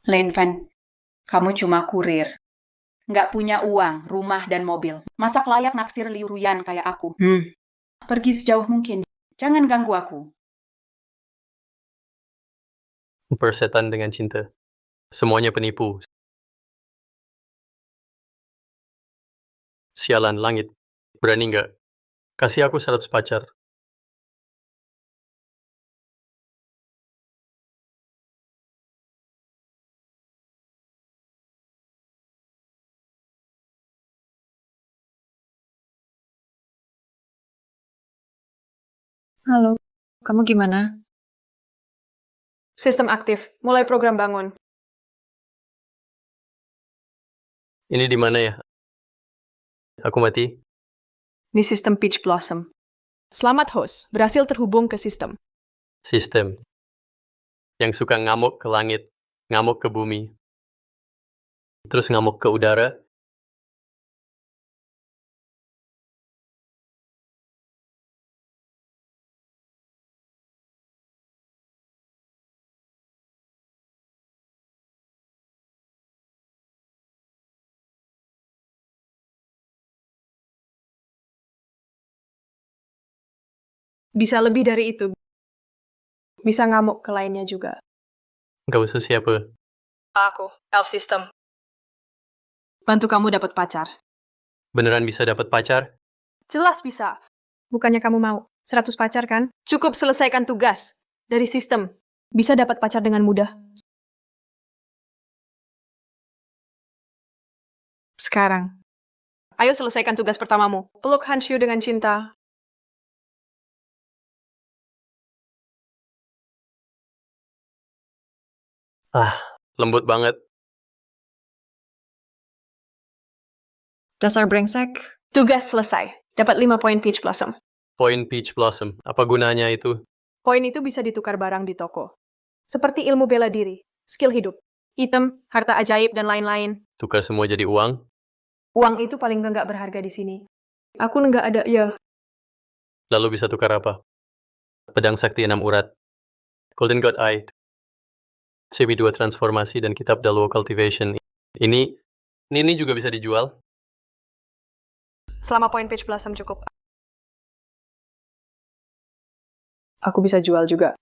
Lane Van, kamu cuma kurir. Nggak punya uang, rumah, dan mobil. Masa layak naksir Liu Ruyan kayak aku? Pergi sejauh mungkin. Jangan ganggu aku. Persetan dengan cinta. Semuanya penipu. Sialan langit. Berani nggak? Kasih aku 100 pacar. Halo, kamu gimana? Sistem aktif. Mulai program bangun. Ini di mana ya? Aku mati. Ini sistem Peach Blossom. Selamat host, berhasil terhubung ke sistem. Sistem. Yang suka ngamuk ke langit, ngamuk ke bumi, terus ngamuk ke udara. Bisa lebih dari itu. Bisa ngamuk ke lainnya juga. Nggak usah siapa. Aku, Elf System. Bantu kamu dapat pacar. Beneran bisa dapat pacar? Jelas bisa. Bukannya kamu mau 100 pacar kan? Cukup selesaikan tugas dari sistem. Bisa dapat pacar dengan mudah. Sekarang. Ayo selesaikan tugas pertamamu. Peluk Hanshu dengan cinta. Lembut banget. Dasar brengsek. Tugas selesai. Dapat 5 poin Peach Blossom. Poin Peach Blossom. Apa gunanya itu? Poin itu bisa ditukar barang di toko. Seperti ilmu bela diri, skill hidup, item, harta ajaib, dan lain-lain. Tukar semua jadi uang? Uang itu paling nggak berharga di sini. Aku nggak ada, ya. Lalu bisa tukar apa? Pedang sakti 6 urat. Golden God Eye. CB2 transformasi dan kitab Daluo Cultivation. Ini juga bisa dijual? Selama poin Peach Blossom cukup. Aku bisa jual juga.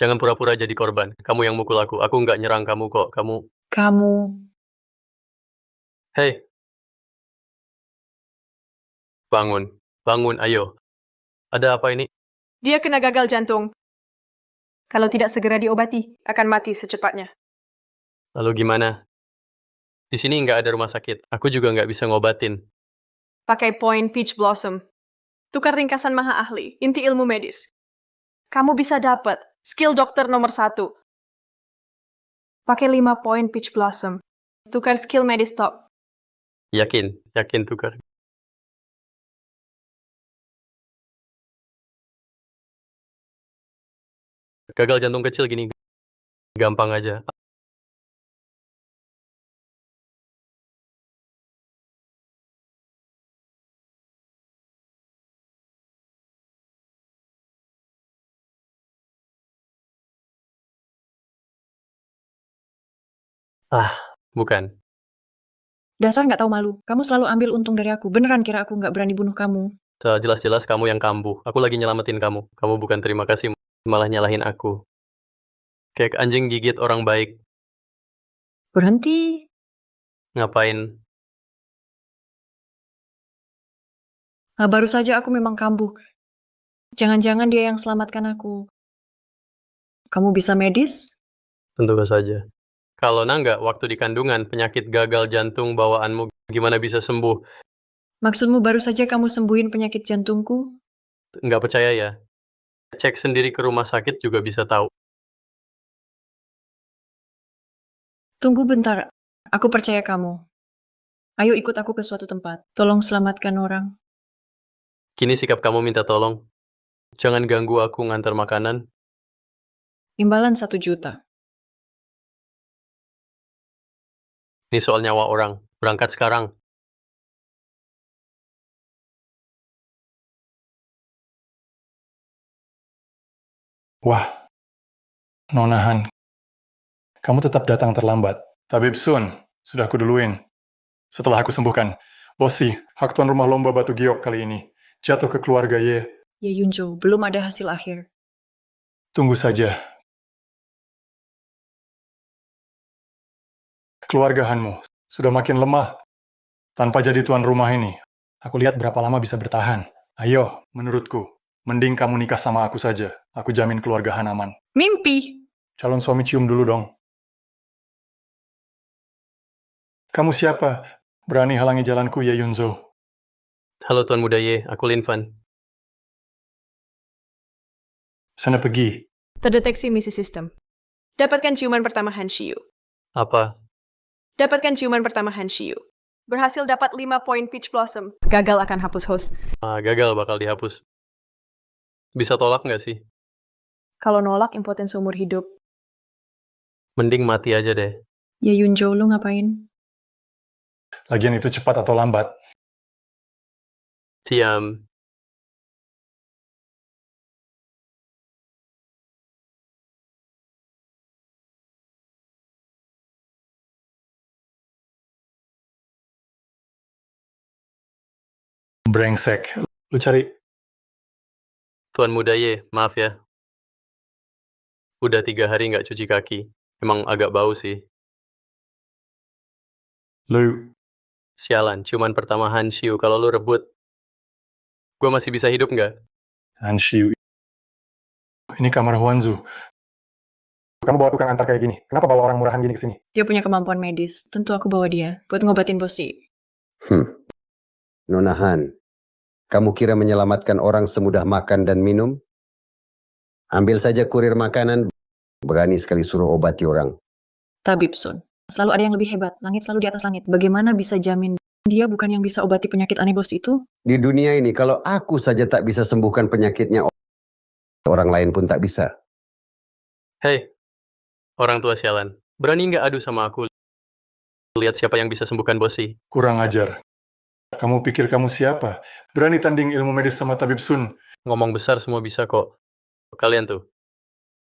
Jangan pura-pura jadi korban. Kamu yang mukul aku. Aku nggak nyerang kamu kok. Kamu. Hei. Bangun. Bangun, ayo. Ada apa ini? Dia kena gagal jantung. Kalau tidak segera diobati, akan mati secepatnya. Lalu gimana? Di sini nggak ada rumah sakit. Aku juga nggak bisa ngobatin. Pakai poin Peach Blossom. Tukar ringkasan maha ahli, inti ilmu medis. Kamu bisa dapat skill dokter nomor 1. Pakai 5 poin Peach Blossom. Tukar skill medis top. Yakin tukar. Gagal jantung kecil gini. Gampang aja. Bukan. Dasar nggak tahu malu. Kamu selalu ambil untung dari aku. Beneran kira aku nggak berani bunuh kamu? Jelas-jelas kamu yang kambuh. Aku lagi nyelamatin kamu. Kamu bukan terima kasih, malah nyalahin aku. Kayak anjing gigit orang baik. Berhenti. Ngapain? Baru saja aku memang kambuh. Jangan-jangan dia yang selamatkan aku. Kamu bisa medis? Tentu saja. Kalau nggak, waktu di kandungan, penyakit gagal jantung bawaanmu gimana bisa sembuh? Maksudmu baru saja kamu sembuhin penyakit jantungku? Nggak percaya ya? Cek sendiri ke rumah sakit juga bisa tahu. Tunggu bentar. Aku percaya kamu. Ayo ikut aku ke suatu tempat. Tolong selamatkan orang. Kini sikap kamu minta tolong. Jangan ganggu aku ngantar makanan. Imbalan 1 juta. Ini soal nyawa orang. Berangkat sekarang. Wah, Nonahan, kamu tetap datang terlambat. Tabib Sun, sudah kuduluin. Setelah aku sembuhkan, Bosi, hak tuan rumah lomba batu giok kali ini jatuh ke keluarga Ye. Ya Yunjo, belum ada hasil akhir. Tunggu saja. Keluarga Hanmu sudah makin lemah tanpa jadi tuan rumah ini. Aku lihat berapa lama bisa bertahan. Ayo, menurutku, mending kamu nikah sama aku saja. Aku jamin keluarga Han aman. Mimpi! Calon suami cium dulu dong. Kamu siapa? Berani halangi jalanku, Ye Yunzo. Halo Tuan Muda Ye, aku Lin Fan. Sana pergi. Terdeteksi misi sistem. Dapatkan ciuman pertama Han Shiyu. Apa? Dapatkan ciuman pertama Han Shiyu. Berhasil dapat 5 poin Peach Blossom. Gagal akan hapus host. Gagal bakal dihapus. Bisa tolak nggak sih? Kalau nolak, impoten seumur hidup. Mending mati aja deh. Ya Yunjo, lu ngapain? Lagian itu cepat atau lambat. Diam. Brengsek. Lu cari. Tuan Muda Ye, maaf ya. Udah 3 hari nggak cuci kaki. Emang agak bau sih. Lu. Sialan, cuman pertama Han Shiyu. Kalau lu rebut, gue masih bisa hidup nggak? Hanshiu. Ini kamar Huanzu. Kamu bawa tukang antar kayak gini. Kenapa bawa orang murahan gini ke sini? Dia punya kemampuan medis. Tentu aku bawa dia buat ngobatin Bosi. Nonahan, kamu kira menyelamatkan orang semudah makan dan minum? Ambil saja kurir makanan, berani sekali suruh obati orang. Tabib Sun. Selalu ada yang lebih hebat. Langit selalu di atas langit. Bagaimana bisa jamin dia bukan yang bisa obati penyakit aneh Bos itu? Di dunia ini, kalau aku saja tak bisa sembuhkan penyakitnya, orang lain pun tak bisa. Hei, orang tua sialan. Berani nggak adu sama aku? Lihat siapa yang bisa sembuhkan Bosi. Kurang ajar. Kamu pikir kamu siapa? Berani tanding ilmu medis sama Tabib Sun. Ngomong besar semua bisa kok. Kalian tuh.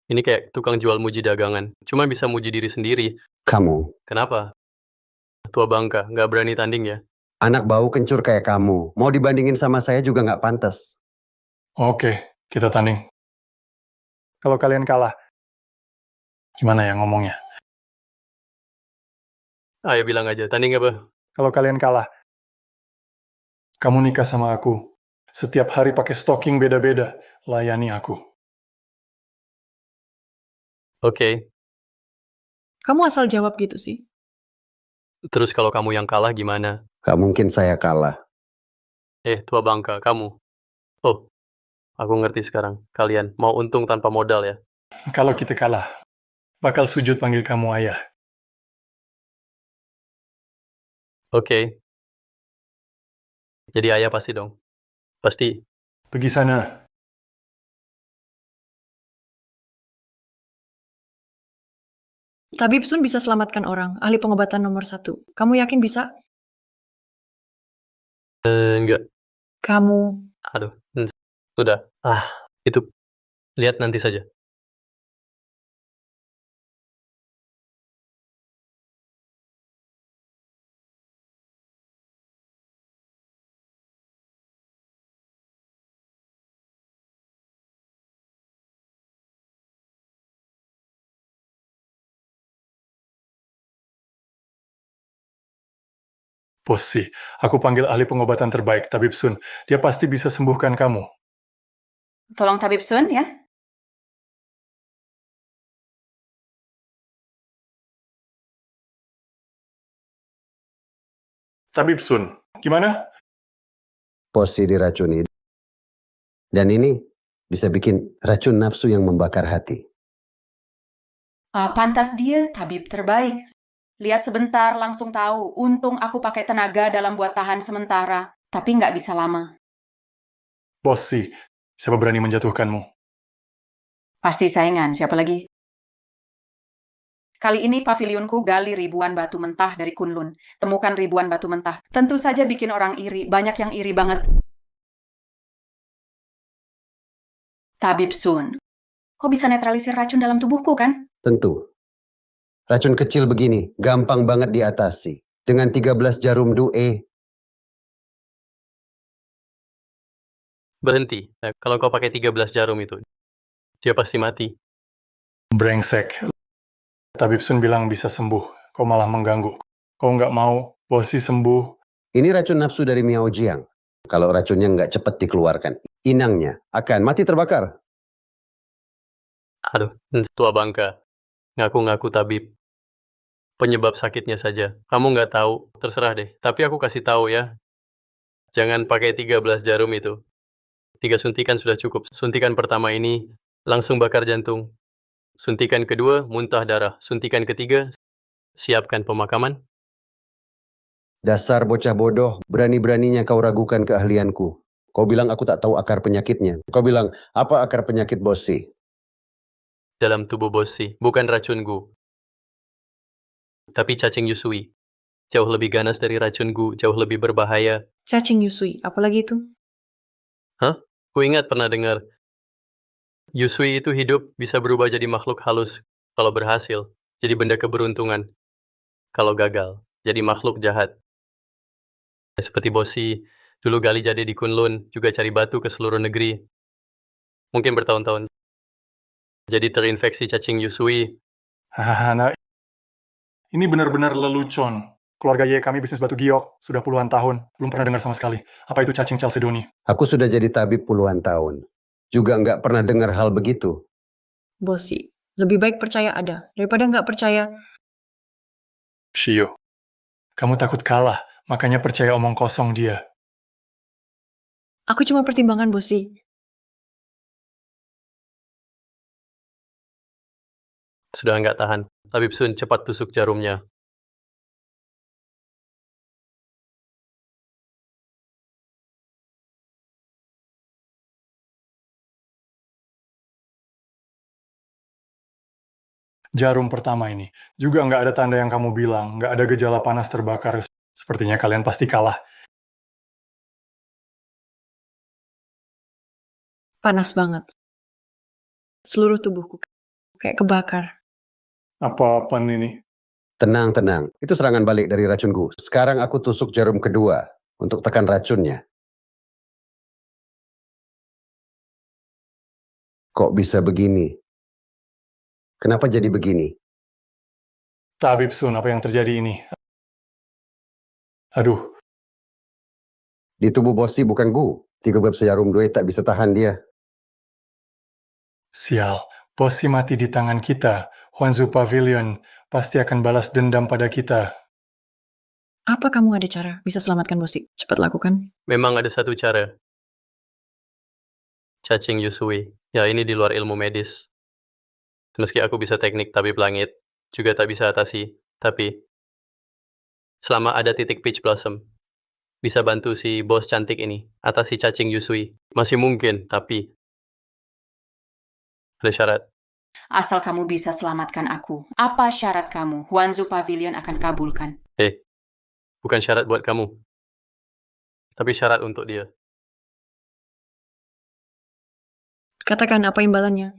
Ini kayak tukang jual muji dagangan. Cuma bisa muji diri sendiri. Kamu, Kenapa? Tua bangka, nggak berani tanding ya? anak bau kencur kayak kamu, mau dibandingin sama saya juga nggak pantas. Oke, kita tanding. Kalau kalian kalah, gimana ya ngomongnya? Ayo bilang aja, tanding apa? Kalau kalian kalah, kamu nikah sama aku. Setiap hari pakai stocking beda-beda. Layani aku. Oke. Kamu asal jawab gitu sih. Terus kalau kamu yang kalah gimana? Gak mungkin saya kalah. Tua bangka, kamu. Oh, aku ngerti sekarang. Kalian mau untung tanpa modal ya? Kalau kita kalah, bakal sujud panggil kamu ayah. Oke. Jadi ayah pasti dong. Pasti. Pergi sana. Tabib Sun bisa selamatkan orang. Ahli pengobatan nomor 1. Kamu yakin bisa? Enggak. Kamu. Aduh. Sudah. Itu. Lihat nanti saja. Bosi, aku panggil ahli pengobatan terbaik, Tabib Sun. Dia pasti bisa sembuhkan kamu. Tolong Tabib Sun ya. Tabib Sun, gimana? Posi diracuni. Dan ini bisa bikin racun nafsu yang membakar hati. Pantas dia tabib terbaik. Lihat sebentar langsung tahu. Untung aku pakai tenaga dalam buat tahan sementara. Tapi nggak bisa lama. Bosi, siapa berani menjatuhkanmu? Pasti saingan, siapa lagi? Kali ini pavilionku gali ribuan batu mentah dari Kunlun. Temukan ribuan batu mentah. Tentu saja bikin orang iri. Banyak yang iri banget. Tabib Sun, Kau bisa netralisir racun dalam tubuhku, kan? Tentu. Racun kecil begini, gampang banget diatasi. Dengan 13 jarum Due, Berhenti. Nah, kalau kau pakai 13 jarum itu, dia pasti mati. Brengsek. Tabib Sun bilang bisa sembuh. Kau malah mengganggu. Kau nggak mau Bosi sembuh. ini racun nafsu dari Miao Jiang. Kalau racunnya nggak cepat dikeluarkan, inangnya akan mati terbakar. Aduh, tua bangka. Ngaku-ngaku tabib. Penyebab sakitnya saja. Kamu nggak tahu, terserah deh. Tapi aku kasih tahu ya, jangan pakai 13 jarum itu. 3 suntikan sudah cukup. Suntikan pertama ini langsung bakar jantung. Suntikan kedua, muntah darah. Suntikan ketiga, siapkan pemakaman. Dasar bocah bodoh, berani-beraninya kau ragukan keahlianku. Kau bilang aku tak tahu akar penyakitnya. Kau bilang, apa akar penyakit Bosi? Dalam tubuh Bosi, bukan racun gu, tapi cacing Yusui. Jauh lebih ganas dari racun gu, jauh lebih berbahaya. Cacing Yusui, apalagi itu? Hah? Ku ingat pernah dengar, Yusui itu hidup bisa berubah jadi makhluk halus kalau berhasil, jadi benda keberuntungan. Kalau gagal, jadi makhluk jahat. Seperti Bosi, dulu gali jade di Kunlun, juga cari batu ke seluruh negeri. Mungkin bertahun-tahun. Jadi terinfeksi cacing Yusui. Hahaha, nah, ini benar-benar lelucon. Keluarga Ye kami bisnis batu giok. Sudah puluhan tahun. Belum pernah dengar sama sekali. Apa itu cacing Chalcedony? Aku sudah jadi tabib puluhan tahun. Juga nggak pernah dengar hal begitu. Bosi, lebih baik percaya ada daripada nggak percaya. Shio, kamu takut kalah. Makanya percaya omong kosong dia. Aku cuma pertimbangan, Bosi. Sudah nggak tahan. Tabib Sun cepat tusuk jarumnya. Jarum pertama ini. Juga nggak ada tanda yang kamu bilang. Nggak ada gejala panas terbakar. Sepertinya kalian pasti kalah. Panas banget. Seluruh tubuhku kayak kebakar. Apa ini? Tenang, tenang. Itu serangan balik dari racunku. Sekarang aku tusuk jarum kedua untuk tekan racunnya. Kok bisa begini? Kenapa jadi begini? Tabib Sun, apa yang terjadi ini? Aduh, Di tubuh Bosi bukan gu. 13 jarum Due tak bisa tahan dia. sial. Bosi mati di tangan kita. Huanzu Pavilion pasti akan balas dendam pada kita. Apa kamu ada cara bisa selamatkan Bosi? Cepat lakukan. Memang ada satu cara. Cacing Yusui. Ya, ini di luar ilmu medis. Meski aku bisa teknik tabib langit, juga tak bisa atasi. Tapi, selama ada titik peach blossom, bisa bantu si bos cantik ini atasi cacing Yusui. Masih mungkin, tapi ada syarat. Asal kamu bisa selamatkan aku. Apa syarat kamu? Huanzu Pavilion akan kabulkan. Bukan syarat buat kamu, tapi syarat untuk dia. Katakan apa imbalannya.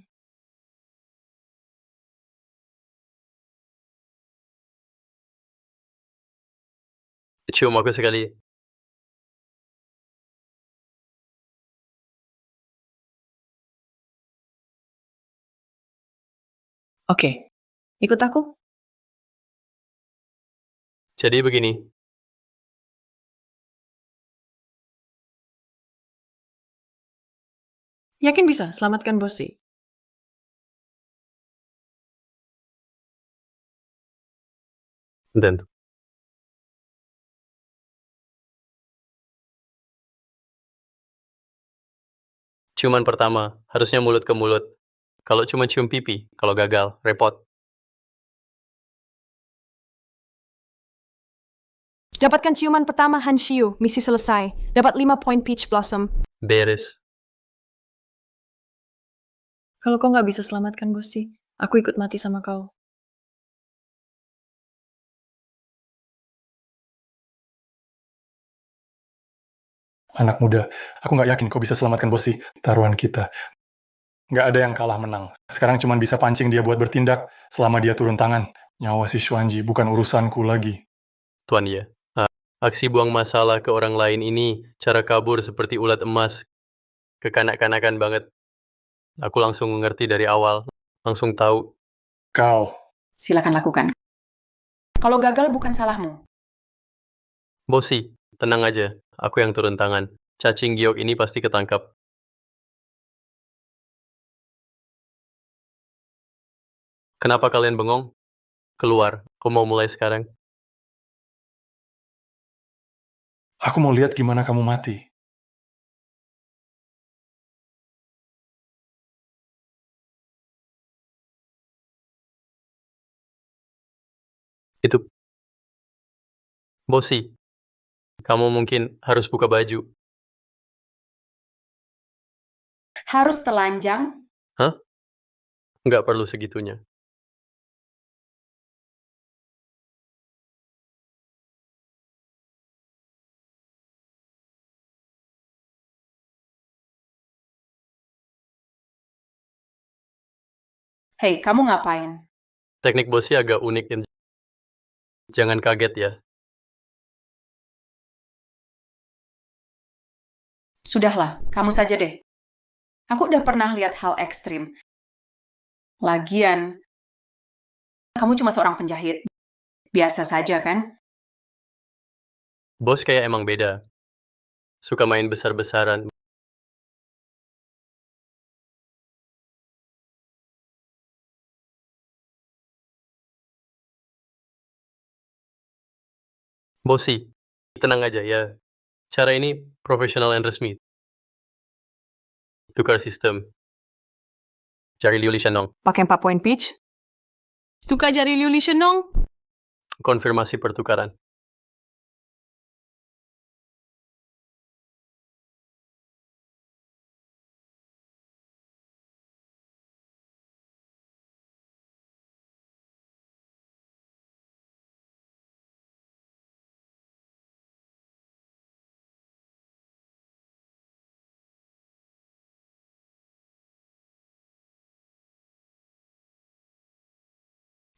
Cium aku sekali. Oke, ikut aku. Jadi begini, Yakin bisa selamatkan Bosi? dan ciuman pertama, harusnya mulut ke mulut. Kalau cuma cium pipi, kalau gagal, repot. Dapatkan ciuman pertama Han Shiu, misi selesai. Dapat 5 poin Peach Blossom. Beres. Kalau kau nggak bisa selamatkan Bosi, aku ikut mati sama kau. Anak muda, aku nggak yakin kau bisa selamatkan Bosi. Taruhan kita. Nggak ada yang kalah menang. Sekarang cuma bisa pancing dia buat bertindak selama dia turun tangan. Nyawa si Xuanji bukan urusanku lagi. Tuan ya. Aksi buang masalah ke orang lain ini, cara kabur seperti ulat emas. Kekanak-kanakan banget. Aku langsung mengerti dari awal. Langsung tahu. Kau, Silakan lakukan. Kalau gagal bukan salahmu. Bosi, tenang aja. Aku yang turun tangan. Cacing giok ini pasti ketangkap. Kenapa kalian bengong? Keluar. Aku mau mulai sekarang. aku mau lihat gimana kamu mati. Itu, Bosi, kamu mungkin harus buka baju. Harus telanjang. Hah? Nggak perlu segitunya. Hei, kamu ngapain? Teknik Bosi agak unik. Jangan kaget ya. Sudahlah, kamu saja deh. Aku udah pernah lihat hal ekstrim. Lagian, kamu cuma seorang penjahit. Biasa saja, kan? Bos kayak emang beda. Suka main besar-besaran. Bosi, tenang aja ya. Cara ini profesional dan resmi. Tukar sistem. Cari Liu Lishanong. Pakai 4 poin pitch. Tukar jari Liu Li Shenong. Konfirmasi pertukaran.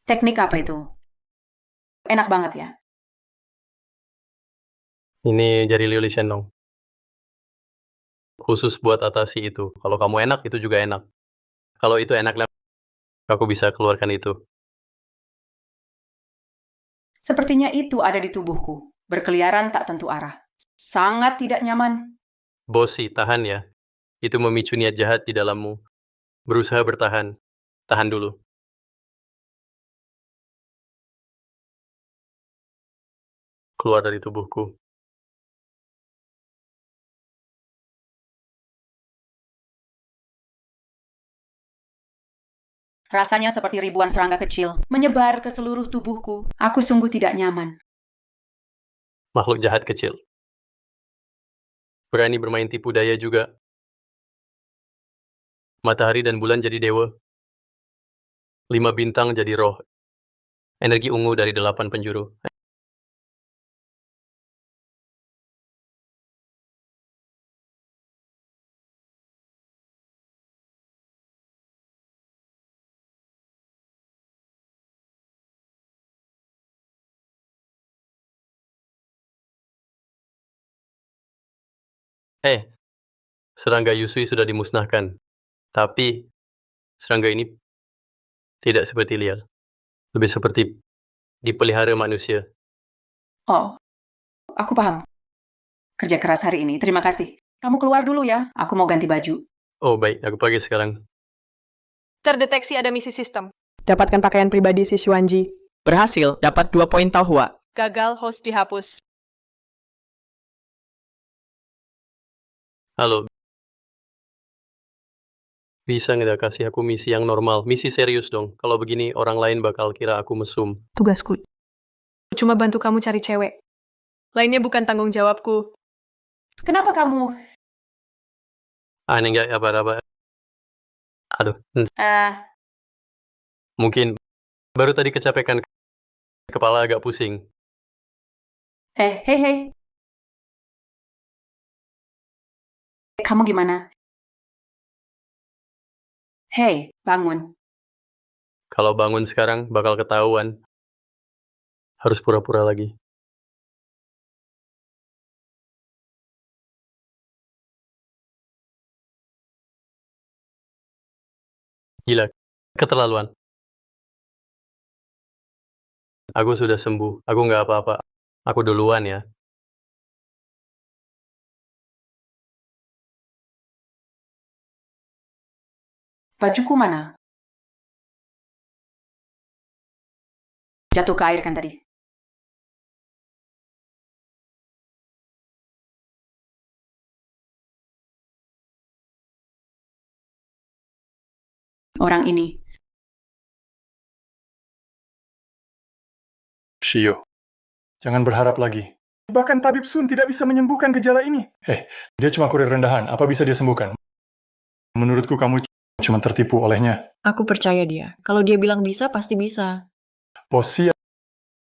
Teknik apa itu? Enak banget ya? Ini jari Liu Lishanong. Khusus buat atasi itu. Kalau kamu enak, itu juga enak. Kalau itu enak, aku bisa keluarkan itu. Sepertinya itu ada di tubuhku. Berkeliaran tak tentu arah. Sangat tidak nyaman. Bosi, tahan ya. Itu memicu niat jahat di dalammu. Berusaha bertahan. Tahan dulu. Keluar dari tubuhku. Rasanya seperti ribuan serangga kecil menyebar ke seluruh tubuhku. Aku sungguh tidak nyaman. Makhluk jahat kecil. Berani bermain tipu daya juga. Matahari dan bulan jadi dewa. 5 bintang jadi roh. Energi ungu dari 8 penjuru. Serangga Yusui sudah dimusnahkan. Tapi, serangga ini tidak seperti liar. Lebih seperti dipelihara manusia. Oh, aku paham. Kerja keras hari ini. Terima kasih. Kamu keluar dulu ya. Aku mau ganti baju. Oh baik, aku pergi sekarang. Terdeteksi ada misi sistem. Dapatkan pakaian pribadi si Xuanji. Berhasil, dapat 2 poin Taohua. Gagal, host dihapus. Halo. Bisa nggak kasih aku misi yang normal? Misi serius dong. Kalau begini, orang lain bakal kira aku mesum. Tugasku. Cuma bantu kamu cari cewek. Lainnya bukan tanggung jawabku. Kenapa kamu... Ini nggak apa-apa. Aduh, mungkin baru tadi kecapekan, kepala agak pusing. hei, hei. Kamu gimana? Hei, bangun. Kalau bangun sekarang bakal ketahuan. Harus pura-pura lagi. Gila, keterlaluan. Aku sudah sembuh. Aku nggak apa-apa. Aku duluan ya. Bajuku mana? Jatuh ke air kan tadi? Orang ini. Shio, jangan berharap lagi. Bahkan tabib Sun tidak bisa menyembuhkan gejala ini. Dia cuma kurir rendahan. Apa bisa dia sembuhkan? Menurutku kamu cuma tertipu olehnya. Aku percaya dia. Kalau dia bilang bisa, pasti bisa. Bossy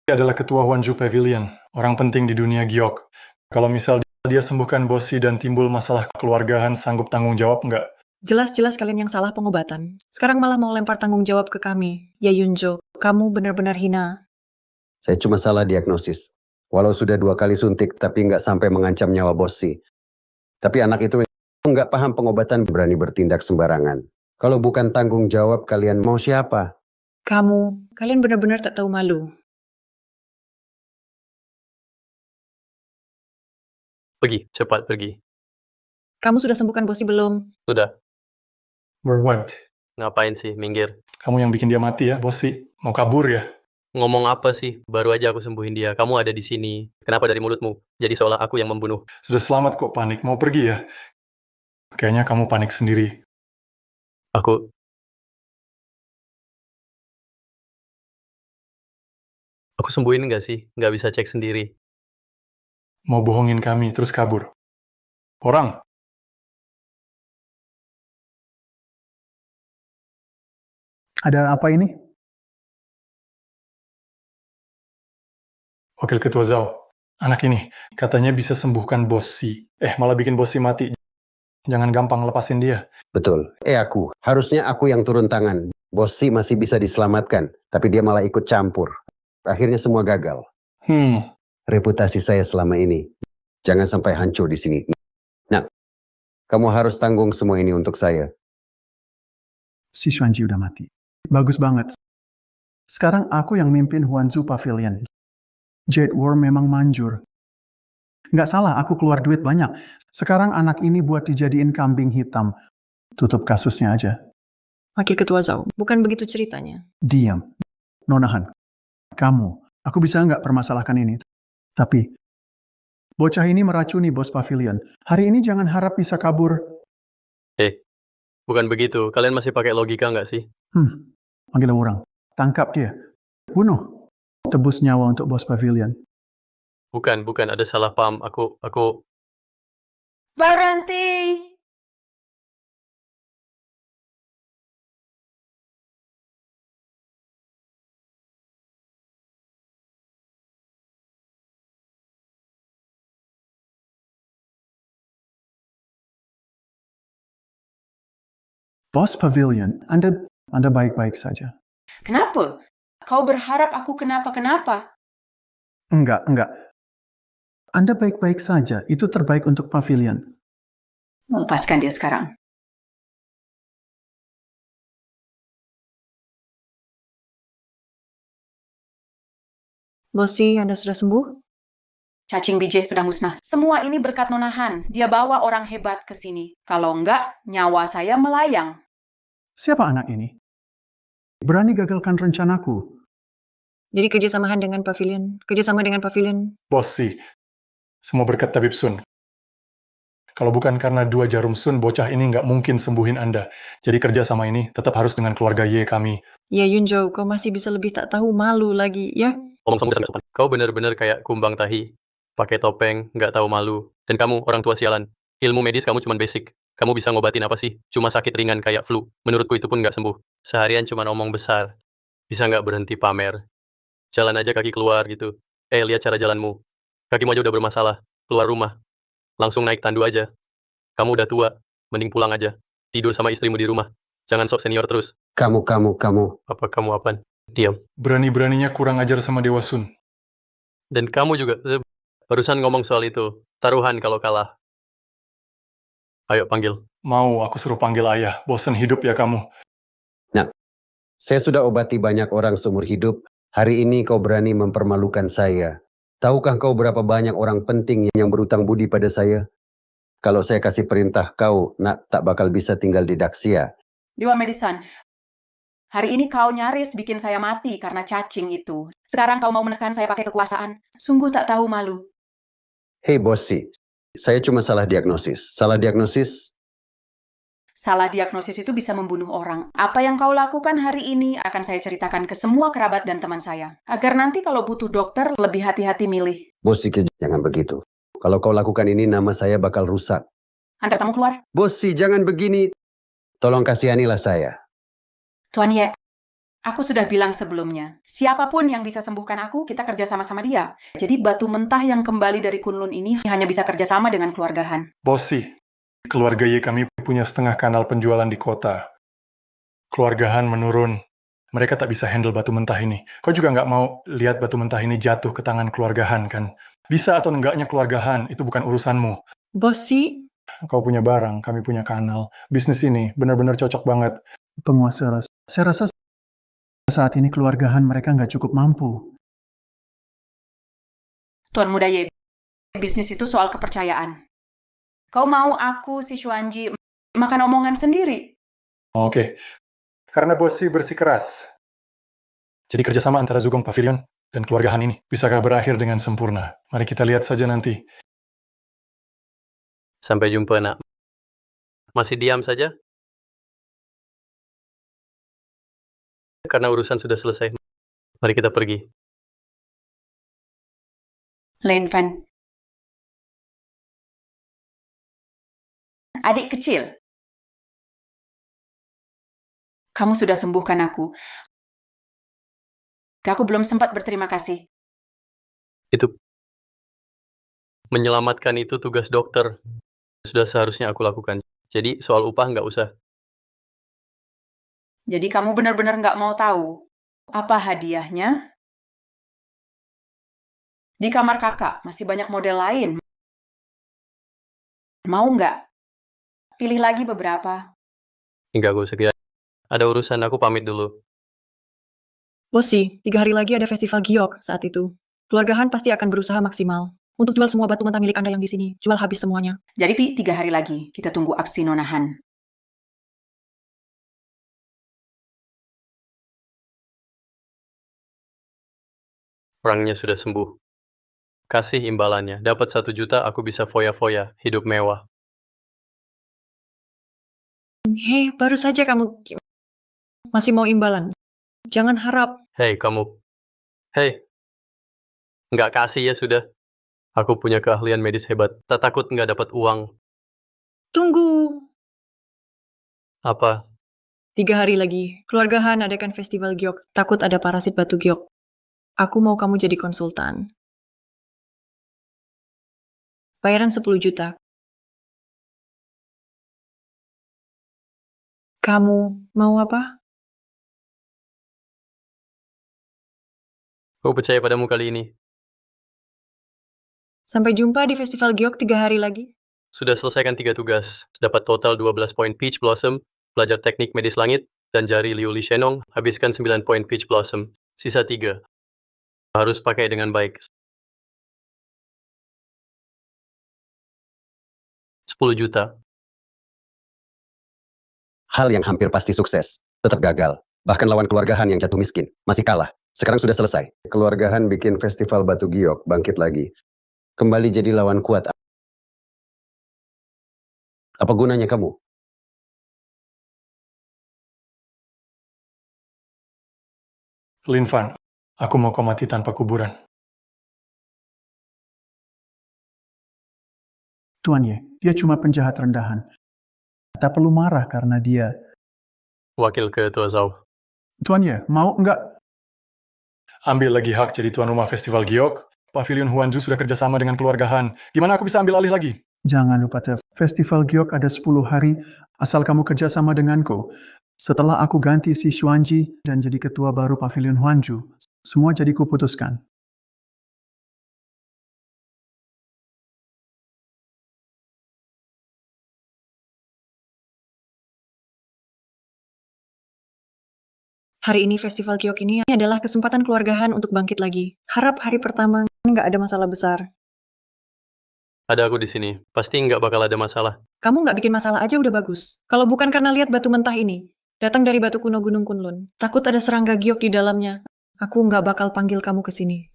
adalah ketua Huanzhou Pavilion, orang penting di dunia giok. Kalau misal dia sembuhkan Bossy dan timbul masalah kekeluargaan, sanggup tanggung jawab nggak? Jelas-jelas kalian yang salah pengobatan. Sekarang malah mau lempar tanggung jawab ke kami. Ya Yunjo, kamu benar-benar hina. Saya cuma salah diagnosis. Walau sudah 2 kali suntik, tapi nggak sampai mengancam nyawa Bossy. Tapi anak itu nggak paham pengobatan, berani bertindak sembarangan. Kalau bukan tanggung jawab, kalian mau siapa? Kalian benar-benar tak tahu malu. Pergi, cepat pergi. Kamu sudah sembuhkan Bossy belum? Sudah, Berwent. ngapain sih, minggir. Kamu yang bikin dia mati ya, Bossy. Mau kabur ya? Ngomong apa sih? Baru aja aku sembuhin dia. Kamu ada di sini. Kenapa dari mulutmu? Jadi seolah aku yang membunuh. Sudah selamat kok, panik. Mau pergi ya? Kayaknya kamu panik sendiri. Aku sembuhin nggak sih? Nggak bisa cek sendiri. Mau bohongin kami, terus kabur. Orang, Ada apa ini? Wakil Ketua Zhao. Anak ini, katanya bisa sembuhkan Bossy. Malah bikin Bossy mati. Jangan gampang lepasin dia. Betul. Aku. Harusnya aku yang turun tangan. Bossy masih bisa diselamatkan, tapi dia malah ikut campur. Akhirnya semua gagal. Reputasi saya selama ini. Jangan sampai hancur di sini. Nah, kamu harus tanggung semua ini untuk saya. Si Xuanji udah mati. Bagus banget. Sekarang aku yang mimpin Huanzhou Pavilion. Jade War memang manjur. Nggak salah, aku keluar duit banyak. Sekarang anak ini buat dijadiin kambing hitam. Tutup kasusnya aja. Wakil Ketua Zhao, bukan begitu ceritanya. Diam. Nonahan, kamu, aku bisa nggak permasalahkan ini. Tapi, bocah ini meracuni bos pavilion. Hari ini jangan harap bisa kabur. Bukan begitu. Kalian masih pakai logika nggak sih? Panggil orang. Tangkap dia. Bunuh. Tebus nyawa untuk bos pavilion. Bukan. Ada salah paham. Aku... Berhenti! Bos pavilion, Anda baik-baik saja. Kenapa? Kau berharap aku kenapa-kenapa? Enggak. Anda baik-baik saja. Itu terbaik untuk pavilion. Lepaskan dia sekarang. Bossy, Anda sudah sembuh? Cacing biji sudah musnah. Semua ini berkat Nonahan. Dia bawa orang hebat ke sini. Kalau enggak, nyawa saya melayang. Siapa anak ini? Berani gagalkan rencanaku. Jadi kerjasama dengan pavilion. Bossy. Semua berkat tabib Sun. Kalau bukan karena 2 jarum Sun, bocah ini nggak mungkin sembuhin Anda. Jadi kerja sama ini tetap harus dengan keluarga Ye kami. Ya Yunjo, kau masih bisa lebih tak tahu malu lagi, ya? Ngomong sama sopan. Kau bener-bener kayak kumbang tahi. Pakai topeng, nggak tahu malu. Dan kamu orang tua sialan. Ilmu medis kamu cuma basic. Kamu bisa ngobatin apa sih? Cuma sakit ringan kayak flu. Menurutku itu pun nggak sembuh. Seharian cuma omong besar. Bisa nggak berhenti pamer? Jalan aja kaki keluar gitu. Lihat cara jalanmu. Kakimu aja udah bermasalah. Keluar rumah. Langsung naik tandu aja. Kamu udah tua. Mending pulang aja. Tidur sama istrimu di rumah. Jangan sok senior terus. Kamu. Apa kamu apaan? Diam. Berani-beraninya kurang ajar sama Dewa Sun. Dan kamu juga, barusan ngomong soal itu. Taruhan kalau kalah. Ayo panggil. Mau aku suruh panggil ayah. Bosen hidup ya kamu. Saya sudah obati banyak orang seumur hidup. Hari ini kau berani mempermalukan saya. Tahukah kau berapa banyak orang penting yang berutang budi pada saya? Kalau saya kasih perintah kau, nak tak bakal bisa tinggal di Daxia. Dewa Medisan, hari ini kau nyaris bikin saya mati karena cacing itu. Sekarang kau mau menekan saya pakai kekuasaan. Sungguh tak tahu malu. Hei Bossi, saya cuma salah diagnosis. Salah diagnosis? Salah diagnosis itu bisa membunuh orang. Apa yang kau lakukan hari ini akan saya ceritakan ke semua kerabat dan teman saya. Agar nanti kalau butuh dokter, lebih hati-hati milih. Bossi, jangan begitu. Kalau kau lakukan ini, nama saya bakal rusak. Antar tamu keluar. Bossi, jangan begini. Tolong kasihanilah saya. Tuan Ye, aku sudah bilang sebelumnya, siapapun yang bisa sembuhkan aku, kita kerja sama-sama dia. Jadi batu mentah yang kembali dari Kunlun ini hanya bisa kerjasama dengan keluarga Han. Bossi, keluarga Ye kami punya setengah kanal penjualan di kota. Keluarga Han menurun. Mereka tak bisa handle batu mentah ini. Kau juga nggak mau lihat batu mentah ini jatuh ke tangan keluarga Han, kan? Bisa atau enggaknya keluarga Han, itu bukan urusanmu. Bossi, Kau punya barang, kami punya kanal. Bisnis ini benar-benar cocok banget. Penguasa, saya rasa saat ini keluargahan mereka nggak cukup mampu. Tuan Muda Ye, bisnis itu soal kepercayaan. Kau mau aku, si Xuanji, makan omongan sendiri? Oke. Karena Bossi bersikeras. Jadi kerjasama antara Zugong Pavilion dan keluarga Han ini bisakah berakhir dengan sempurna? Mari kita lihat saja nanti. Sampai jumpa, nak. Masih diam saja? Karena urusan sudah selesai. Mari kita pergi. Lin Fan. Adik kecil. Kamu sudah sembuhkan aku. Aku belum sempat berterima kasih. Itu menyelamatkan itu tugas dokter. Sudah seharusnya aku lakukan. Jadi soal upah nggak usah. Jadi kamu benar-benar nggak mau tahu apa hadiahnya? Di kamar kakak masih banyak model lain. Mau nggak? Pilih lagi beberapa. Enggak, gue usah kira. Ada urusan, aku pamit dulu. Bossi, 3 hari lagi ada festival giok saat itu. Keluarga Han pasti akan berusaha maksimal untuk jual semua batu mentah milik Anda yang di sini. Jual habis semuanya. Jadi Pi, 3 hari lagi kita tunggu aksi Nona Han. Orangnya sudah sembuh. Kasih imbalannya. Dapat 1 juta, aku bisa foya-foya. Hidup mewah. Hei, baru saja kamu masih mau imbalan. Jangan harap. Hei, kamu. Hei. Nggak kasih ya sudah. Aku punya keahlian medis hebat. Tak takut nggak dapat uang. Tunggu. Apa? 3 hari lagi, keluarga Han adakan festival giok. Takut ada parasit batu giok. Aku mau kamu jadi konsultan. Bayaran 10 juta. Kamu mau apa? Aku percaya padamu kali ini. Sampai jumpa di festival giok 3 hari lagi. Sudah selesaikan 3 tugas. Dapat total 12 poin Peach Blossom, belajar teknik medis langit, dan jari Liu Li Shenong, habiskan 9 poin Peach Blossom. Sisa 3. Harus pakai dengan baik. 10 juta. Hal yang hampir pasti sukses, tetap gagal. Bahkan lawan keluarga Han yang jatuh miskin, masih kalah. Sekarang sudah selesai. Keluarga Han bikin festival batu giok, bangkit lagi. Kembali jadi lawan kuat. Apa gunanya kamu? Lin Fan, aku mau kau mati tanpa kuburan. Tuan Ye, dia cuma penjahat rendahan. Tak perlu marah karena dia. Wakil Ketua Zhao. Tuan Ye, mau nggak? Ambil lagi hak jadi tuan rumah festival giok. Pavilion Huanzu sudah kerjasama dengan keluarga Han. Gimana aku bisa ambil alih lagi? Jangan lupa, Tef. Festival giok ada 10 hari, asal kamu kerja sama denganku. Setelah aku ganti si Xuanji dan jadi ketua baru Pavilion Huanju, semua jadi kuputuskan. Hari ini festival giok ini adalah kesempatan keluargahan untuk bangkit lagi. Harap hari pertama nggak ada masalah besar. Ada aku di sini. Pasti nggak bakal ada masalah. Kamu nggak bikin masalah aja udah bagus. Kalau bukan karena lihat batu mentah ini, datang dari batu kuno Gunung Kunlun, takut ada serangga giok di dalamnya, aku nggak bakal panggil kamu ke sini.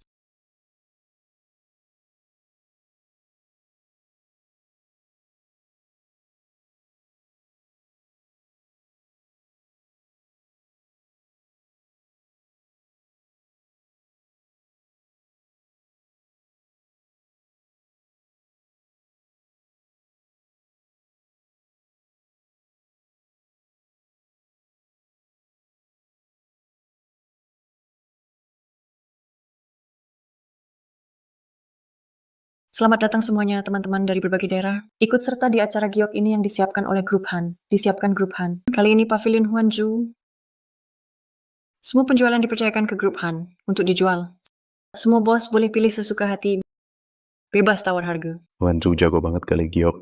Selamat datang semuanya teman-teman dari berbagai daerah. Ikut serta di acara giok ini yang disiapkan oleh Grup Han. Kali ini Pavilion Huanju. Semua penjualan dipercayakan ke Grup Han untuk dijual. Semua bos boleh pilih sesuka hati. Bebas tawar harga. Wanju jago banget kali giok.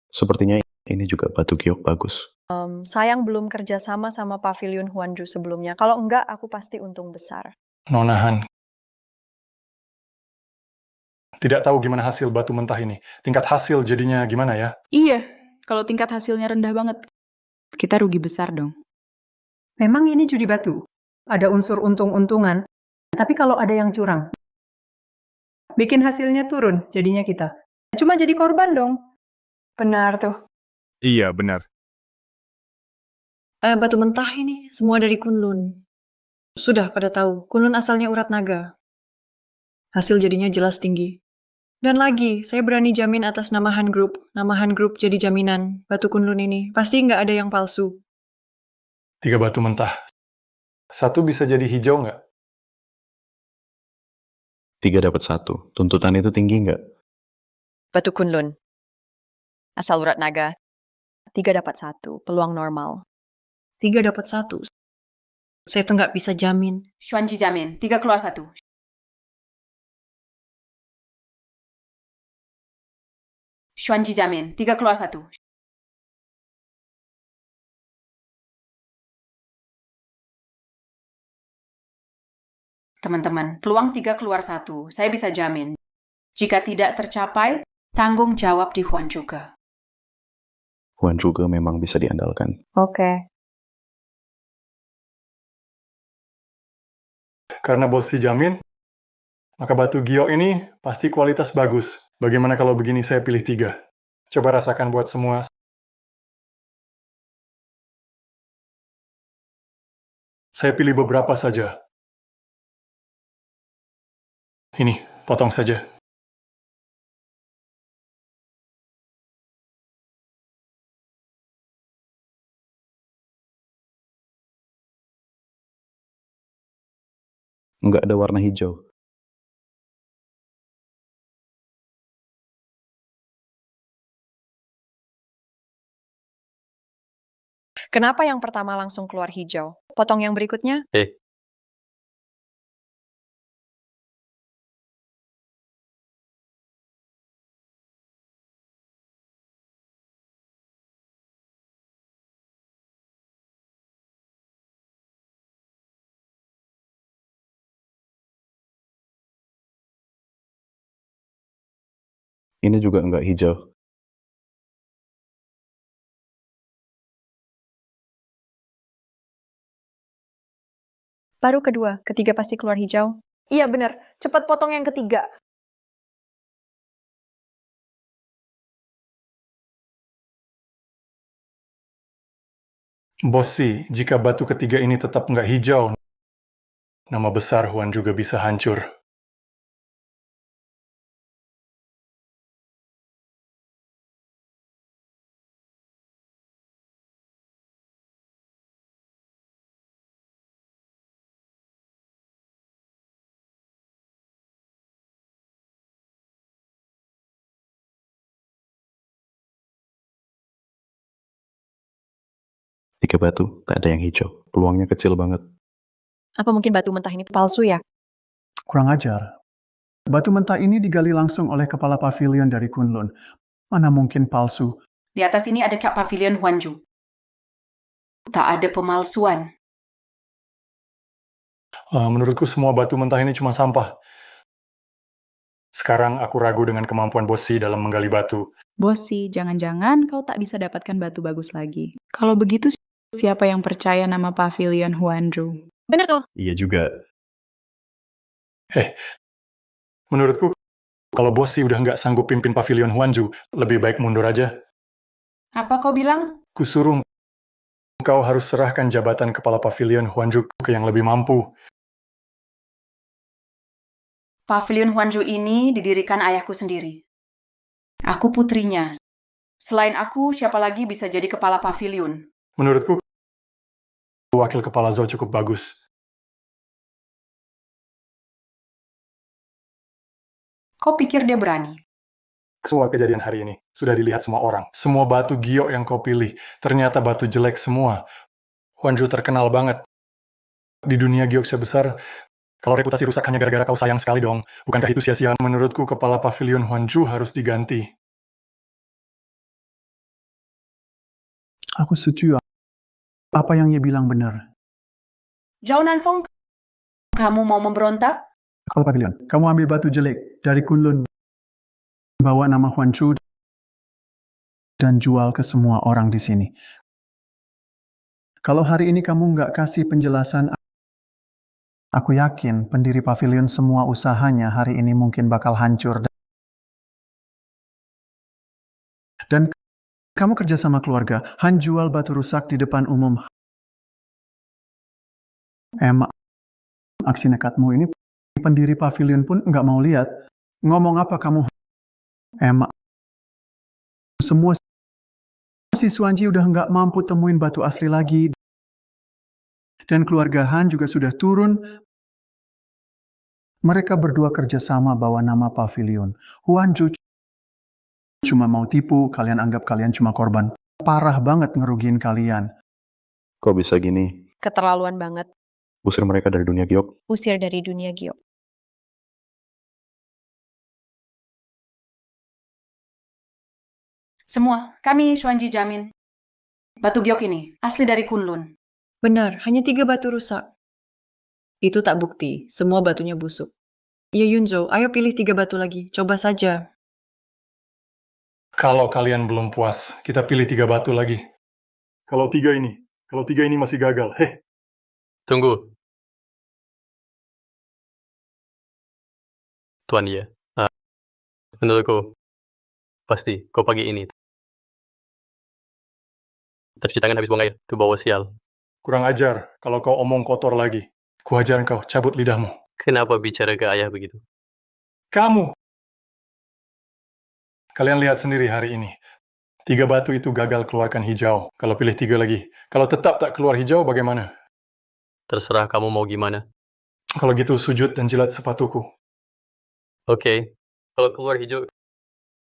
Sepertinya ini juga batu giok bagus. Sayang belum kerja sama Pavilion Huanju sebelumnya. Kalau enggak, aku pasti untung besar. Nona Han, tidak tahu gimana hasil batu mentah ini. Tingkat hasil jadinya gimana ya? Iya, kalau tingkat hasilnya rendah banget, kita rugi besar dong. Memang ini judi batu. Ada unsur untung-untungan. Tapi kalau ada yang curang, bikin hasilnya turun jadinya kita. Cuma jadi korban dong. Benar tuh. Iya, benar. Batu mentah ini semua dari Kunlun. Sudah pada tahu, Kunlun asalnya urat naga. Hasil jadinya jelas tinggi. Dan lagi, saya berani jamin atas nama Han Group. Nama Han Group jadi jaminan batu Kunlun ini. Pasti nggak ada yang palsu. 3 batu mentah. 1 bisa jadi hijau nggak? 3 dapat 1. Tuntutan itu tinggi nggak? Batu Kunlun. Asal urat naga. 3 dapat 1. Peluang normal. 3 dapat 1. Saya tuh nggak bisa jamin. Xuanji jamin, 3 keluar 1. Xuanji jamin, 3 keluar 1. Teman-teman, peluang 3 keluar 1. Saya bisa jamin. Jika tidak tercapai, tanggung jawab di Huan juga. Huan juga memang bisa diandalkan. Oke. Karena bos si jamin, maka batu giok ini pasti kualitas bagus. Bagaimana kalau begini saya pilih 3? Coba rasakan buat semua. Saya pilih beberapa saja. Ini, potong saja. Nggak ada warna hijau. Kenapa yang pertama langsung keluar hijau? Potong yang berikutnya? Ini juga nggak hijau. Baru kedua, ketiga pasti keluar hijau. Iya benar, cepat potong yang ketiga. Bos si, jika batu ketiga ini tetap nggak hijau, nama besar Huan juga bisa hancur. 3 batu, tak ada yang hijau. Peluangnya kecil banget. Apa mungkin batu mentah ini palsu ya? Kurang ajar. Batu mentah ini digali langsung oleh kepala pavilion dari Kunlun. Mana mungkin palsu? Di atas ini ada Kak Pavilion Huanju. Tak ada pemalsuan. Menurutku semua batu mentah ini cuma sampah. Sekarang aku ragu dengan kemampuan Bossi dalam menggali batu. Bossi, jangan-jangan kau tak bisa dapatkan batu bagus lagi. Kalau begitu, siapa yang percaya nama Pavilion Huanju? Bener tuh. Iya juga. Menurutku, kalau Bossi udah nggak sanggup pimpin Pavilion Huanju, lebih baik mundur aja. Apa kau bilang? Kusuruh kau harus serahkan jabatan kepala Pavilion Huanju ke yang lebih mampu. Pavilion Huanju ini didirikan ayahku sendiri. Aku putrinya. Selain aku, siapa lagi bisa jadi kepala pavilion? Menurutku, wakil kepala Zhou cukup bagus. Kau pikir dia berani? Semua kejadian hari ini sudah dilihat semua orang. Semua batu giok yang kau pilih, ternyata batu jelek semua. Huanju terkenal banget. Di dunia giok sebesar, kalau reputasi rusak hanya gara-gara kau sayang sekali dong. Bukankah itu sia-sia? Menurutku, kepala Pavilion Huanju harus diganti. Aku setuju. Apa yang ia bilang benar. Zhao Nanfeng, kamu mau memberontak? Kepala pavilion, kamu ambil batu jelek dari Kunlun, bawa nama Huanchu, dan jual ke semua orang di sini. Kalau hari ini kamu nggak kasih penjelasan, aku yakin pendiri pavilion semua usahanya hari ini mungkin bakal hancur. Dan kamu kerja sama keluarga, Han jual batu rusak di depan umum. Emang aksi nekatmu ini pendiri pavilion pun nggak mau lihat. Ngomong apa kamu? Emang semua si Xuanji udah nggak mampu temuin batu asli lagi. Dan keluarga Han juga sudah turun. Mereka berdua kerjasama bawa nama pavilion. Huanju cuma mau tipu, kalian anggap kalian cuma korban. Parah banget ngerugiin kalian. Kok bisa gini? Keterlaluan banget. Usir mereka dari dunia giok. Usir dari dunia giok. Semua, kami Xuanji jamin. Batu giok ini asli dari Kunlun. Benar, hanya 3 batu rusak. Itu tak bukti, semua batunya busuk. Ya Yunzo, ayo pilih 3 batu lagi, coba saja. Kalau kalian belum puas, kita pilih 3 batu lagi. Kalau tiga ini masih gagal. Tunggu. Tuan Ye. Menurutku, pasti kau pagi ini. Tapi cuci tangan habis buang air, itu bawa sial. Kurang ajar kalau kau omong kotor lagi. Kuajarin kau, cabut lidahmu. Kenapa bicara ke ayah begitu? Kamu! Kalian lihat sendiri hari ini. 3 batu itu gagal keluarkan hijau. Kalau pilih 3 lagi. Kalau tetap tak keluar hijau, bagaimana? Terserah kamu mau gimana. Kalau gitu, sujud dan jilat sepatuku. Oke. Kalau keluar hijau,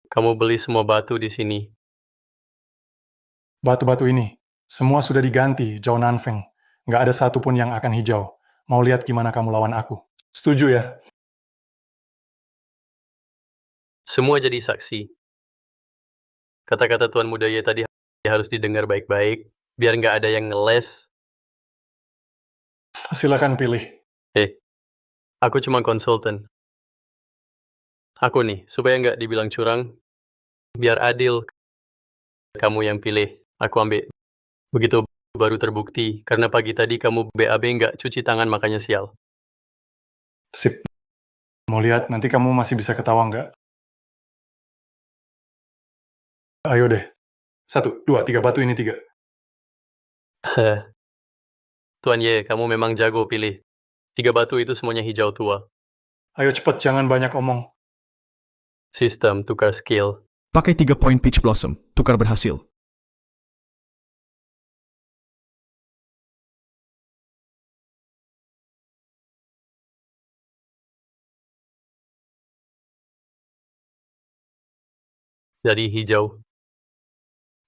kamu beli semua batu di sini. Batu-batu ini, semua sudah diganti, Zhao Nanfeng. Nggak ada satupun yang akan hijau. Mau lihat gimana kamu lawan aku. Setuju ya? Semua jadi saksi. Kata-kata Tuan Muda Ye tadi harus didengar baik-baik, biar nggak ada yang ngeles. Silakan pilih. Aku cuma konsultan. Aku nih, supaya nggak dibilang curang, biar adil. Kamu yang pilih, aku ambil. Begitu baru terbukti, karena pagi tadi kamu BAB nggak cuci tangan makanya sial. Sip. Mau lihat, nanti kamu masih bisa ketawa nggak? Ayo deh. 1, 2, 3 batu ini 3. Tuan Ye, kamu memang jago pilih. 3 batu itu semuanya hijau tua. Ayo cepet, jangan banyak omong. Sistem tukar skill. Pakai 3 poin Peach Blossom, tukar berhasil. Jadi hijau.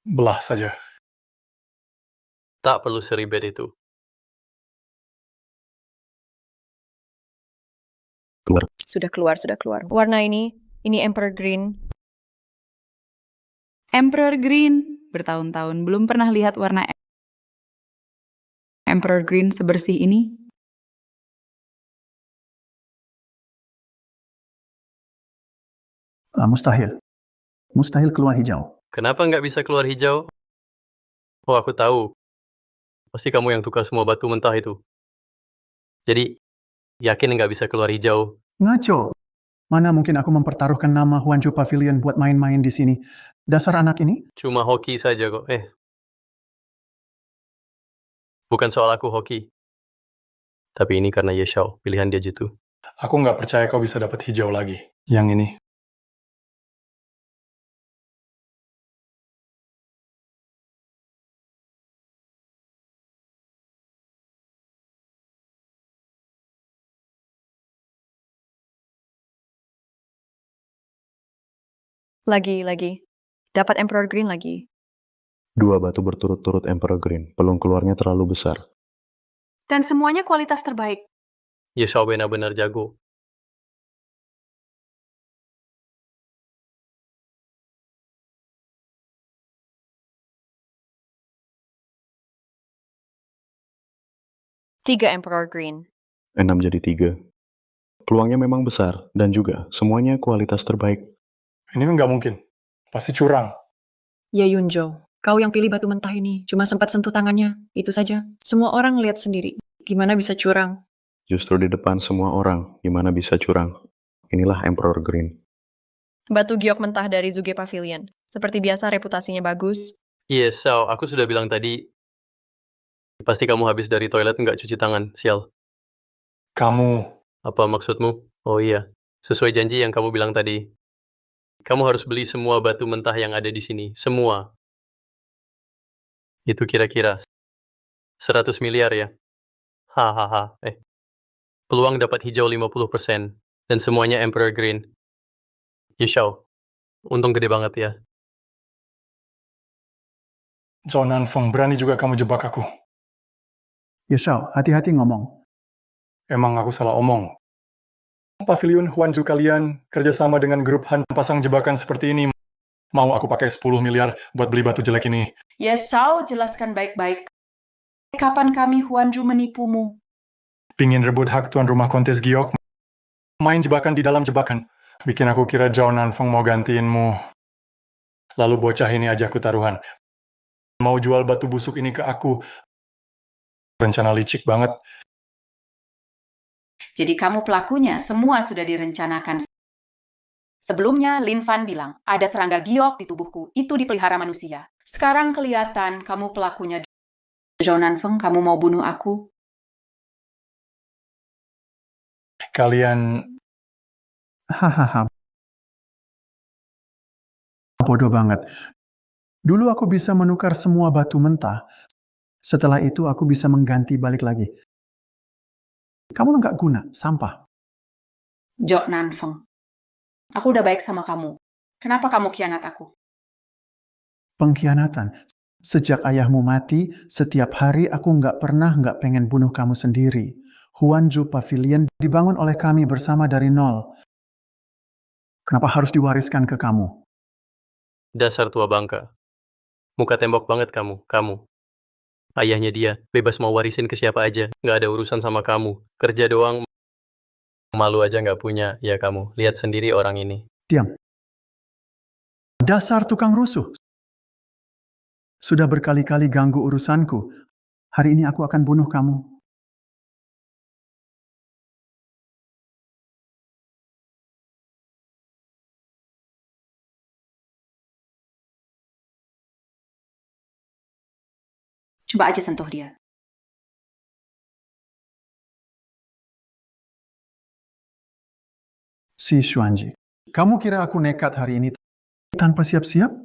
Belah saja. Tak perlu seribet itu. Keluar. Sudah keluar. Warna ini Emperor Green. Emperor Green. Bertahun-tahun belum pernah lihat warna Emperor Green sebersih ini. Mustahil. Mustahil keluar hijau. Kenapa nggak bisa keluar hijau? Oh, aku tahu. Pasti kamu yang tukar semua batu mentah itu. Jadi, yakin nggak bisa keluar hijau? Ngaco. Mana mungkin aku mempertaruhkan nama Huanzhou Pavilion buat main-main di sini. Dasar anak ini. Cuma hoki saja kok. Bukan soal aku hoki. Tapi ini karena Ye Xiao, pilihan dia gitu. Aku nggak percaya kau bisa dapat hijau lagi. Yang ini. Lagi. Dapat Emperor Green lagi. 2 batu berturut-turut Emperor Green. Peluang keluarnya terlalu besar. Dan semuanya kualitas terbaik. Ye Xiao benar-benar jago. Tiga Emperor Green. 6 jadi 3. Peluangnya memang besar, dan juga semuanya kualitas terbaik. Ini nggak mungkin. Pasti curang. Ya Yunjo, kau yang pilih batu mentah ini. Cuma sempat sentuh tangannya. Itu saja. Semua orang lihat sendiri. Gimana bisa curang? Justru di depan semua orang, gimana bisa curang? Inilah Emperor Green. Batu giok mentah dari Zuge Pavilion. Seperti biasa reputasinya bagus. Ye Xiao, aku sudah bilang tadi, pasti kamu habis dari toilet nggak cuci tangan, sial. Kamu. Apa maksudmu? Oh iya, sesuai janji yang kamu bilang tadi. Kamu harus beli semua batu mentah yang ada di sini. Semua. Itu kira-kira 100 miliar ya? Hahaha. Peluang dapat hijau 50%. Dan semuanya Emperor Green. Ye Xiao, untung gede banget ya. Zhao Nanfeng, berani juga kamu jebak aku. Ye Xiao, hati-hati ngomong. Emang aku salah omong. Pavilion Huanzhou kalian kerjasama dengan grup Han pasang jebakan seperti ini. Mau aku pakai 10 miliar buat beli batu jelek ini. Ye Xiao, jelaskan baik-baik. Kapan kami Huanzhou menipumu? Pingin rebut hak tuan rumah kontes giok. Main jebakan di dalam jebakan. Bikin aku kira Zhao Nanfeng mau gantiinmu. Lalu bocah ini ajakku taruhan. Mau jual batu busuk ini ke aku. Rencana licik banget. Jadi kamu pelakunya, semua sudah direncanakan. Sebelumnya, Lin Fan bilang, ada serangga giok di tubuhku, itu dipelihara manusia. Sekarang kelihatan kamu pelakunya. Zhao Nanfeng, kamu mau bunuh aku? Kalian... Hahaha. Bodoh banget. Dulu aku bisa menukar semua batu mentah. Setelah itu aku bisa mengganti balik lagi. Kamu nggak guna, sampah. Zhao Nanfeng, aku udah baik sama kamu. Kenapa kamu khianat aku? Pengkhianatan. Sejak ayahmu mati, setiap hari aku nggak pengen bunuh kamu sendiri. Huanzhou Pavilion dibangun oleh kami bersama dari nol. Kenapa harus diwariskan ke kamu? Dasar tua bangka. Muka tembok banget kamu. Ayahnya dia, bebas mau warisin ke siapa aja. Nggak ada urusan sama kamu. Kerja doang, malu aja nggak punya. Ya kamu, lihat sendiri orang ini. Diam. Dasar tukang rusuh. Sudah berkali-kali ganggu urusanku. Hari ini aku akan bunuh kamu. Coba aja sentuh dia. Si Xuanji, kamu kira aku nekat hari ini tanpa siap-siap?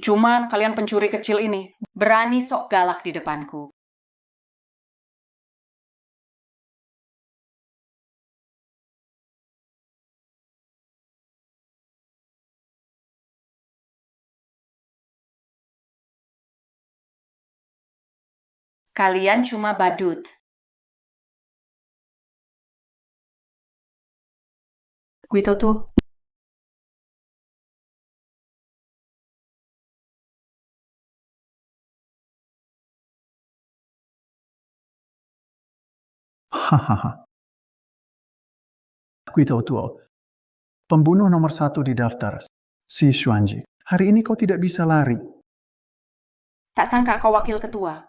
Cuman kalian pencuri kecil ini, berani sok galak di depanku. Kalian cuma badut. Gue tau tuh. Hahaha. Guito Tuo, pembunuh nomor 1 di daftar, si Xuanji. Hari ini kau tidak bisa lari. Tak sangka kau wakil ketua.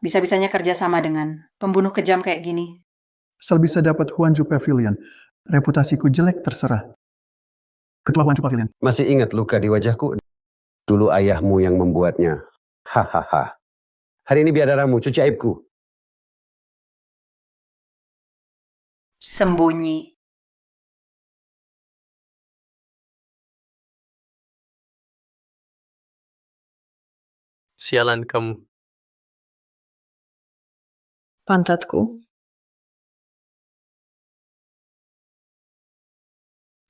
Bisa-bisanya kerja sama dengan pembunuh kejam kayak gini. Asal bisa dapat Huanju Pavilion. Reputasiku jelek terserah. Ketua Huanju Pavilion. Masih ingat luka di wajahku? Dulu ayahmu yang membuatnya. Hahaha. Hari ini biadaramu, cuci aibku. Sembunyi. Sialan kamu. Pantatku.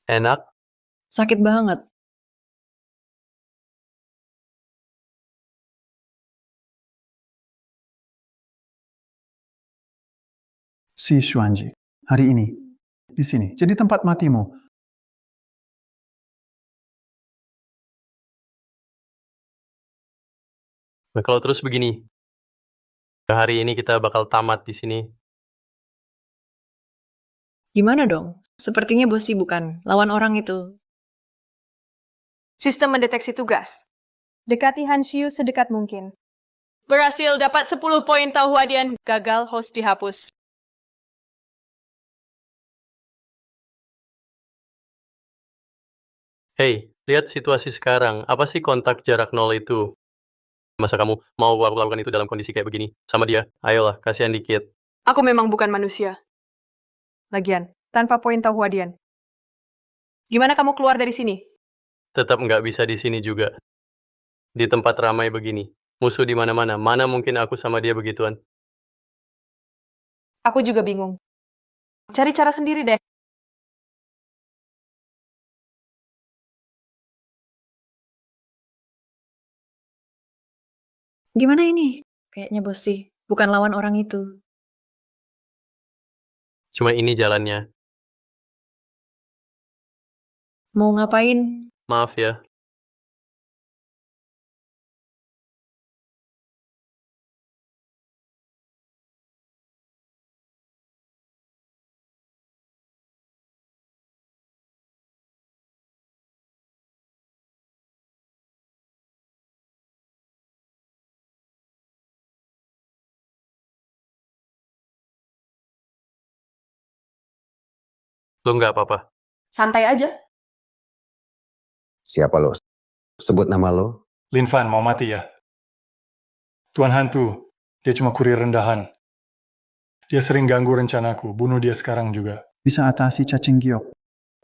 Enak? Sakit banget. Si Xuanji. Hari ini. Di sini. Jadi tempat matimu. Nah, kalau terus begini, hari ini kita bakal tamat di sini. Gimana dong? Sepertinya Bosi bukan lawan orang itu. Sistem mendeteksi tugas. Dekati Han Xiu sedekat mungkin. Berhasil dapat 10 poin tahu hadian. Gagal, host dihapus. Hei, lihat situasi sekarang. Apa sih kontak jarak 0 itu? Masa kamu mau aku lakukan itu dalam kondisi kayak begini? Sama dia? Ayolah, kasihan dikit. Aku memang bukan manusia. Lagian, tanpa poin tahu hadian. Gimana kamu keluar dari sini? Tetap nggak bisa di sini juga. Di tempat ramai begini. Musuh di mana-mana. Mana mungkin aku sama dia begituan? Aku juga bingung. Cari cara sendiri deh. Gimana ini? Kayaknya Bosi bukan lawan orang itu. Cuma ini jalannya. Mau ngapain? Maaf ya. Lo nggak apa-apa. Santai aja. Siapa lo? Sebut nama lo. Lin Fan mau mati ya? Tuan Hantu, dia cuma kurir rendahan. Dia sering ganggu rencanaku, bunuh dia sekarang juga. Bisa atasi cacing giok.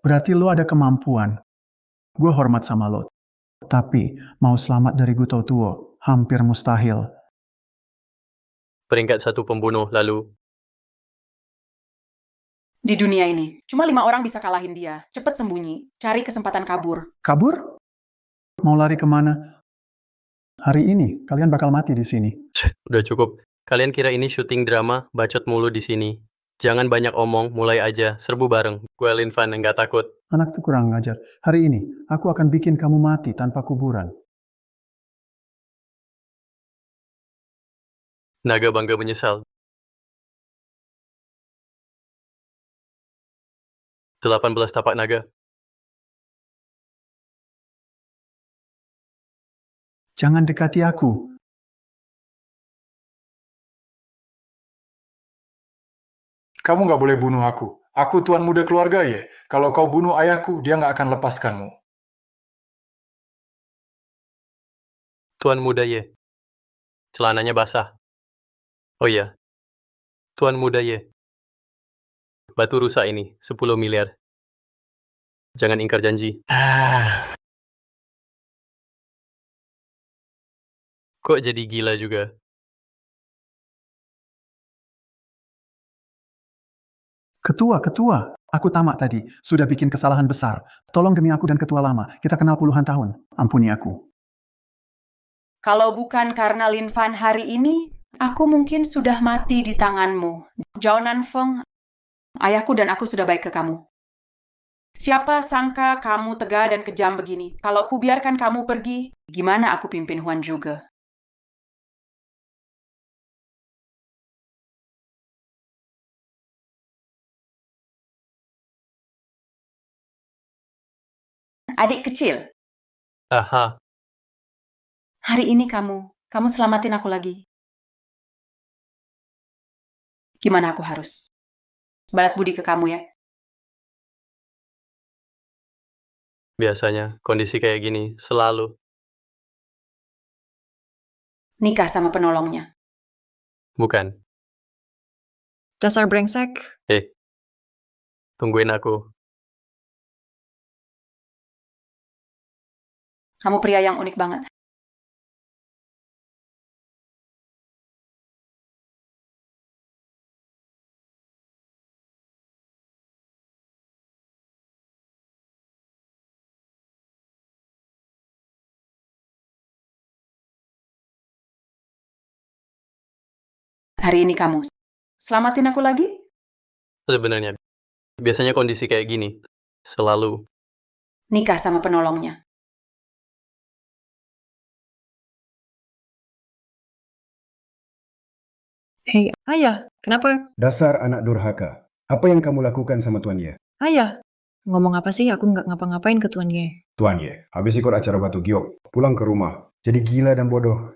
Berarti lo ada kemampuan. Gue hormat sama lo. Tapi, mau selamat dari Guto Tuo, hampir mustahil. Peringkat 1 pembunuh, lalu Di dunia ini, cuma 5 orang bisa kalahin dia. Cepet sembunyi, cari kesempatan kabur. Kabur? Mau lari kemana? Hari ini, kalian bakal mati di sini. udah cukup. Kalian kira ini syuting drama, bacot mulu di sini. Jangan banyak omong, mulai aja. Serbu bareng. Gue Lin Fan, nggak takut. Anak tuh kurang ngajar. Hari ini, aku akan bikin kamu mati tanpa kuburan. Naga bangga menyesal. 18 tapak naga. Jangan dekati aku. Kamu nggak boleh bunuh aku. Aku tuan muda keluarga ya. Kalau kau bunuh ayahku, dia nggak akan lepaskanmu. Tuan muda ye. Celananya basah. Oh iya. Tuan muda ye. Batu rusak ini, 10 miliar. Jangan ingkar janji. Kok jadi gila juga? Ketua, aku tamak tadi. Sudah bikin kesalahan besar. Tolong demi aku dan ketua lama. Kita kenal puluhan tahun. Ampuni aku. Kalau bukan karena Lin Fan hari ini, Aku mungkin sudah mati di tanganmu. Zhao Nanfeng, ayahku dan aku sudah baik ke kamu. Siapa sangka kamu tegar dan kejam begini? Kalau ku biarkan kamu pergi, gimana aku pimpin Huan juga? Adik kecil, Aha, hari ini kamu selamatin aku lagi. Gimana aku harus balas budi ke kamu ya? biasanya kondisi kayak gini selalu. Nikah sama penolongnya. Bukan. Dasar brengsek. Tungguin aku. Kamu pria yang unik banget. Hari ini kamu selamatin aku lagi? Sebenarnya, biasanya kondisi kayak gini selalu. Nikah sama penolongnya. Hei, ayah, kenapa? Dasar anak durhaka. Apa yang kamu lakukan sama Tuan Ye? Ayah, ngomong apa sih? Aku nggak ngapa-ngapain ke Tuan Ye. Tuan Ye, habis ikut acara Batu Giok, pulang ke rumah. Jadi gila dan bodoh.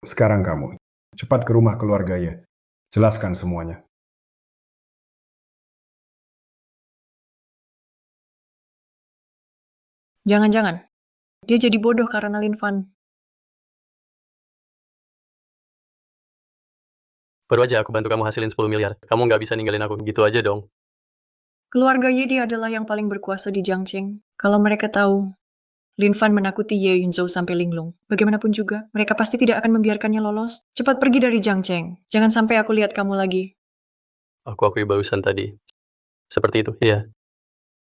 Sekarang kamu, cepat ke rumah keluarga Ye. Jelaskan semuanya. Jangan-jangan, dia jadi bodoh karena Lin Fan. Baru aja aku bantu kamu hasilin 10 miliar. Kamu nggak bisa ninggalin aku. Gitu aja dong. Keluarga Ye adalah yang paling berkuasa di Jiangcheng. Kalau mereka tahu Lin Fan menakuti Ye Yunzhou sampai linglung, bagaimanapun juga, mereka pasti tidak akan membiarkannya lolos. Cepat pergi dari Jiangcheng. Jangan sampai aku lihat kamu lagi. Aku akui barusan tadi. Seperti itu, iya.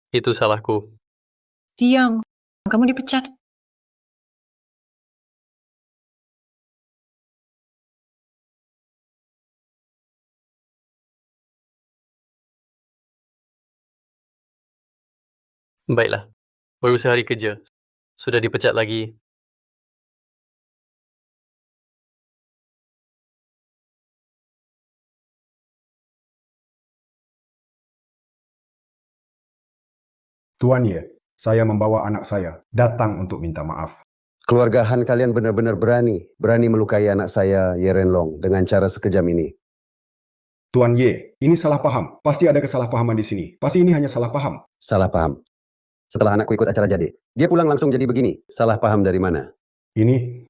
Itu salahku. Diam. Kamu dipecat. Baiklah. Baru sehari kerja. Sudah dipecat lagi. Tuan Ye, saya membawa anak saya datang untuk minta maaf. Keluarga Han kalian benar-benar berani melukai anak saya, Ye Renlong, dengan cara sekejam ini. Tuan Ye, ini salah paham. Pasti ada kesalahpahaman di sini. Pasti ini hanya salah paham. Salah paham. Setelah anakku ikut acara jadi, dia pulang langsung jadi begini. Salah paham dari mana? Ini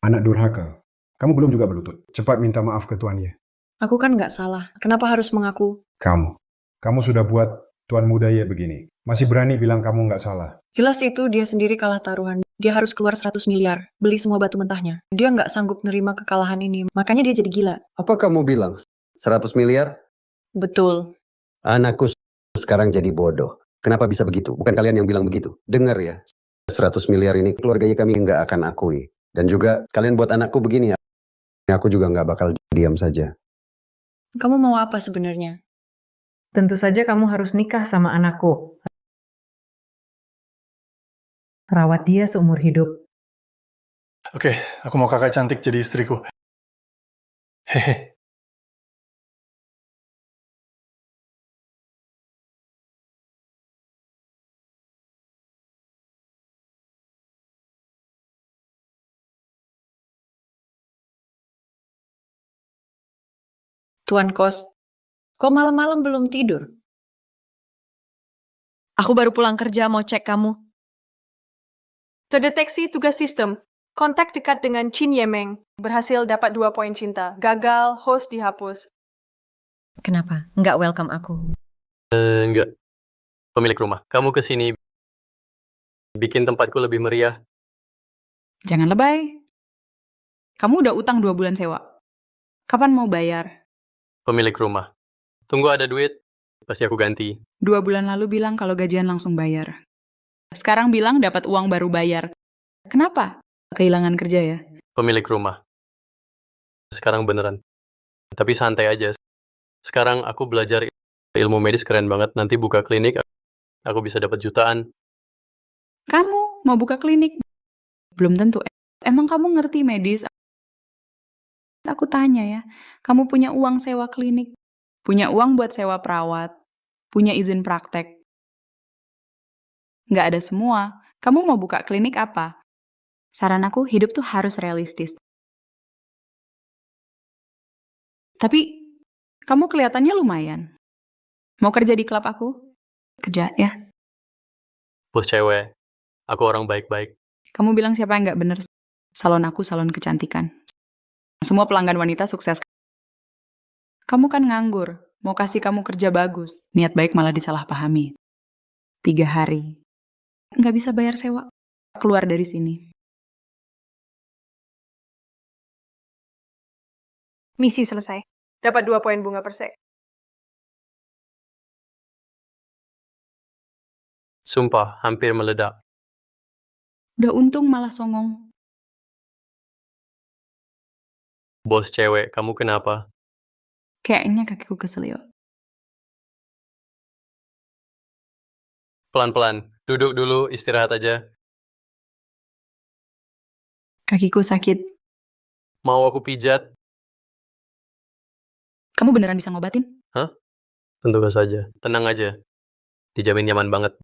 anak durhaka. Kamu belum juga berlutut. Cepat minta maaf ke Tuan Ye. Aku kan nggak salah. Kenapa harus mengaku? Kamu sudah buat Tuan Muda Ye begini. Masih berani bilang kamu nggak salah. Jelas itu dia sendiri kalah taruhan. Dia harus keluar 100 miliar. Beli semua batu mentahnya. Dia nggak sanggup nerima kekalahan ini. Makanya dia jadi gila. Apa kamu bilang? 100 miliar? Betul. Anakku sekarang jadi bodoh. Kenapa bisa begitu? Bukan kalian yang bilang begitu. Dengar ya. 100 miliar ini keluarga kami nggak akan akui. Dan juga kalian buat anakku begini ya. Aku juga nggak bakal diam saja. Kamu mau apa sebenarnya? Tentu saja kamu harus nikah sama anakku. Rawat dia seumur hidup. Oke, aku mau kakak cantik jadi istriku. Hehe. Tuan Kos, kok malam-malam belum tidur? Aku baru pulang kerja mau cek kamu. Terdeteksi tugas sistem. Kontak dekat dengan Chin Yemeng. Berhasil dapat 2 poin cinta. Gagal, host dihapus. Kenapa? Nggak welcome aku. Enggak. Pemilik rumah, kamu kesini bikin tempatku lebih meriah. Jangan lebay. Kamu udah utang 2 bulan sewa. Kapan mau bayar? Pemilik rumah, tunggu ada duit, pasti aku ganti. 2 bulan lalu bilang kalau gajian langsung bayar. Sekarang bilang dapat uang baru bayar. Kenapa? kehilangan kerja ya? Pemilik rumah. Sekarang beneran. Tapi santai aja. Sekarang aku belajar ilmu medis keren banget. Nanti buka klinik, aku bisa dapat jutaan. Kamu mau buka klinik? Belum tentu. Emang kamu ngerti medis? Aku tanya ya, kamu punya uang sewa klinik? Punya uang buat sewa perawat? Punya izin praktek? Nggak ada semua. Kamu mau buka klinik apa? Saran aku, hidup tuh harus realistis. Tapi, kamu kelihatannya lumayan. Mau kerja di klub aku? Kerja, ya. Bos cewek. Aku orang baik-baik. Kamu bilang siapa yang nggak bener? Salon aku salon kecantikan. Semua pelanggan wanita sukses. Kamu kan nganggur. Mau kasih kamu kerja bagus. Niat baik malah disalahpahami. 3 hari. Nggak bisa bayar sewa. Keluar dari sini. Misi selesai. Dapat 2 poin bunga per sek. Sumpah, hampir meledak. Udah untung malah songong. Bos cewek, kamu kenapa? Kayaknya kakiku keselio. Pelan-pelan. Duduk dulu, istirahat aja. Kakiku sakit. Mau aku pijat? Kamu beneran bisa ngobatin? Hah? Tentu saja. Tenang aja. Dijamin nyaman banget.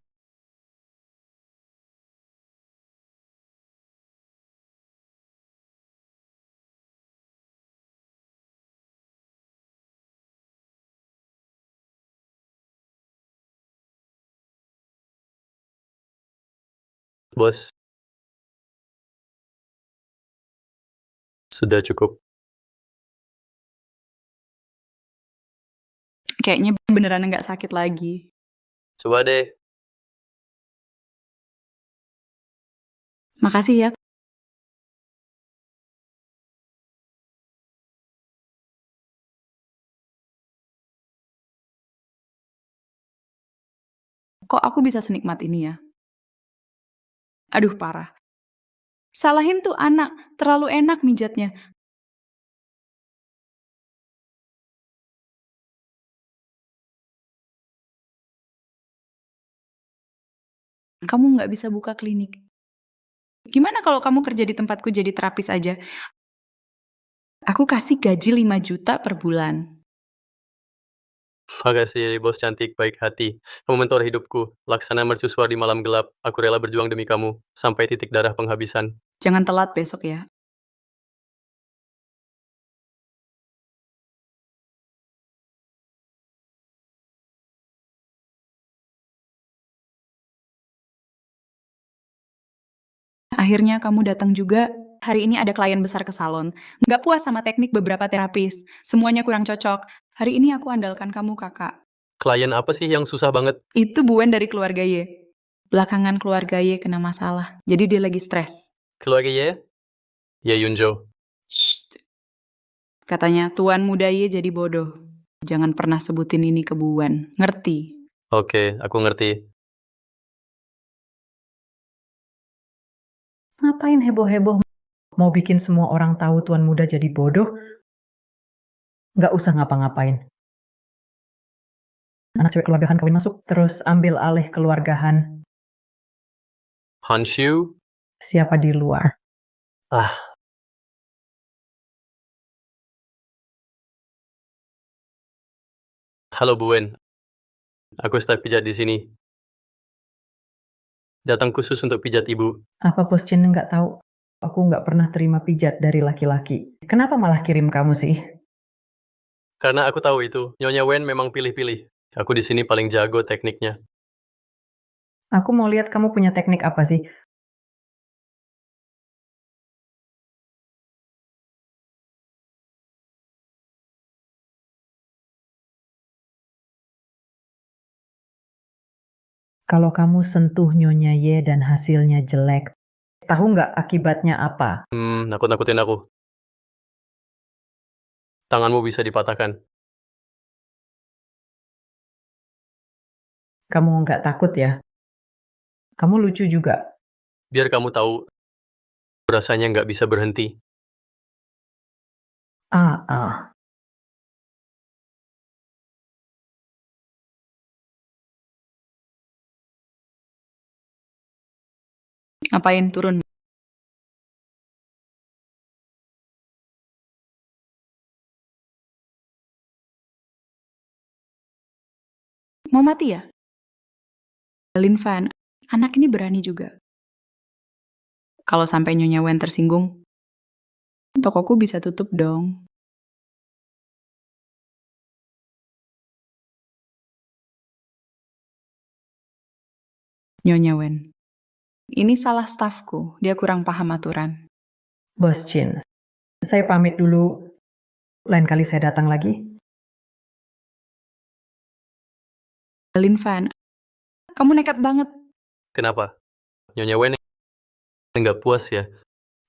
Bos. Sudah cukup. Kayaknya beneran nggak sakit lagi. Coba deh. Makasih ya. Kok aku bisa senikmat ini ya? Aduh, parah. Salahin tuh anak, terlalu enak mijatnya. Kamu nggak bisa buka klinik. Gimana kalau kamu kerja di tempatku jadi terapis aja? Aku kasih gaji 5 juta per bulan. Makasih, bos cantik, baik hati. Kamu mentor hidupku. Laksana mercusuar di malam gelap. Aku rela berjuang demi kamu. Sampai titik darah penghabisan. Jangan telat besok ya. Akhirnya kamu datang juga. Hari ini ada klien besar ke salon. Nggak puas sama teknik beberapa terapis. Semuanya kurang cocok. Hari ini aku andalkan kamu, kakak. Klien apa sih yang susah banget? Itu Buen dari keluarga Y. Belakangan keluarga Y kena masalah. Jadi dia lagi stres. Keluarga Ye? Ye Yunjo. Shh. Katanya, tuan muda Y jadi bodoh. Jangan pernah sebutin ini ke Buen. Ngerti? Oke, aku ngerti. Ngapain heboh-heboh? Mau bikin semua orang tahu tuan muda jadi bodoh? Nggak usah ngapa-ngapain. Anak cewek keluargahan kawin masuk, terus ambil alih keluargahan. Hanshu? Siapa di luar? Ah. Halo Buen. Aku staf pijat di sini. Datang khusus untuk pijat ibu. Apa Bos Chin nggak tahu? Aku nggak pernah terima pijat dari laki-laki. Kenapa malah kirim kamu sih? Karena aku tahu itu, Nyonya Wen memang pilih-pilih. Aku di sini paling jago tekniknya. Aku mau lihat kamu punya teknik apa sih? Kalau kamu sentuh Nyonya Ye dan hasilnya jelek, tahu nggak akibatnya apa? Nakut-nakutin aku. Tanganmu bisa dipatahkan. Kamu nggak takut ya? Kamu lucu juga. Biar kamu tahu, rasanya nggak bisa berhenti. Ngapain turun? Mau mati ya? Lin Van, anak ini berani juga. Kalau sampai Nyonya Wen tersinggung, tokoku bisa tutup dong. Nyonya Wen, ini salah stafku, dia kurang paham aturan. Bos Chin, saya pamit dulu. Lain kali saya datang lagi. Lin Van, kamu nekat banget. Kenapa? Nyonya Wen nggak puas ya?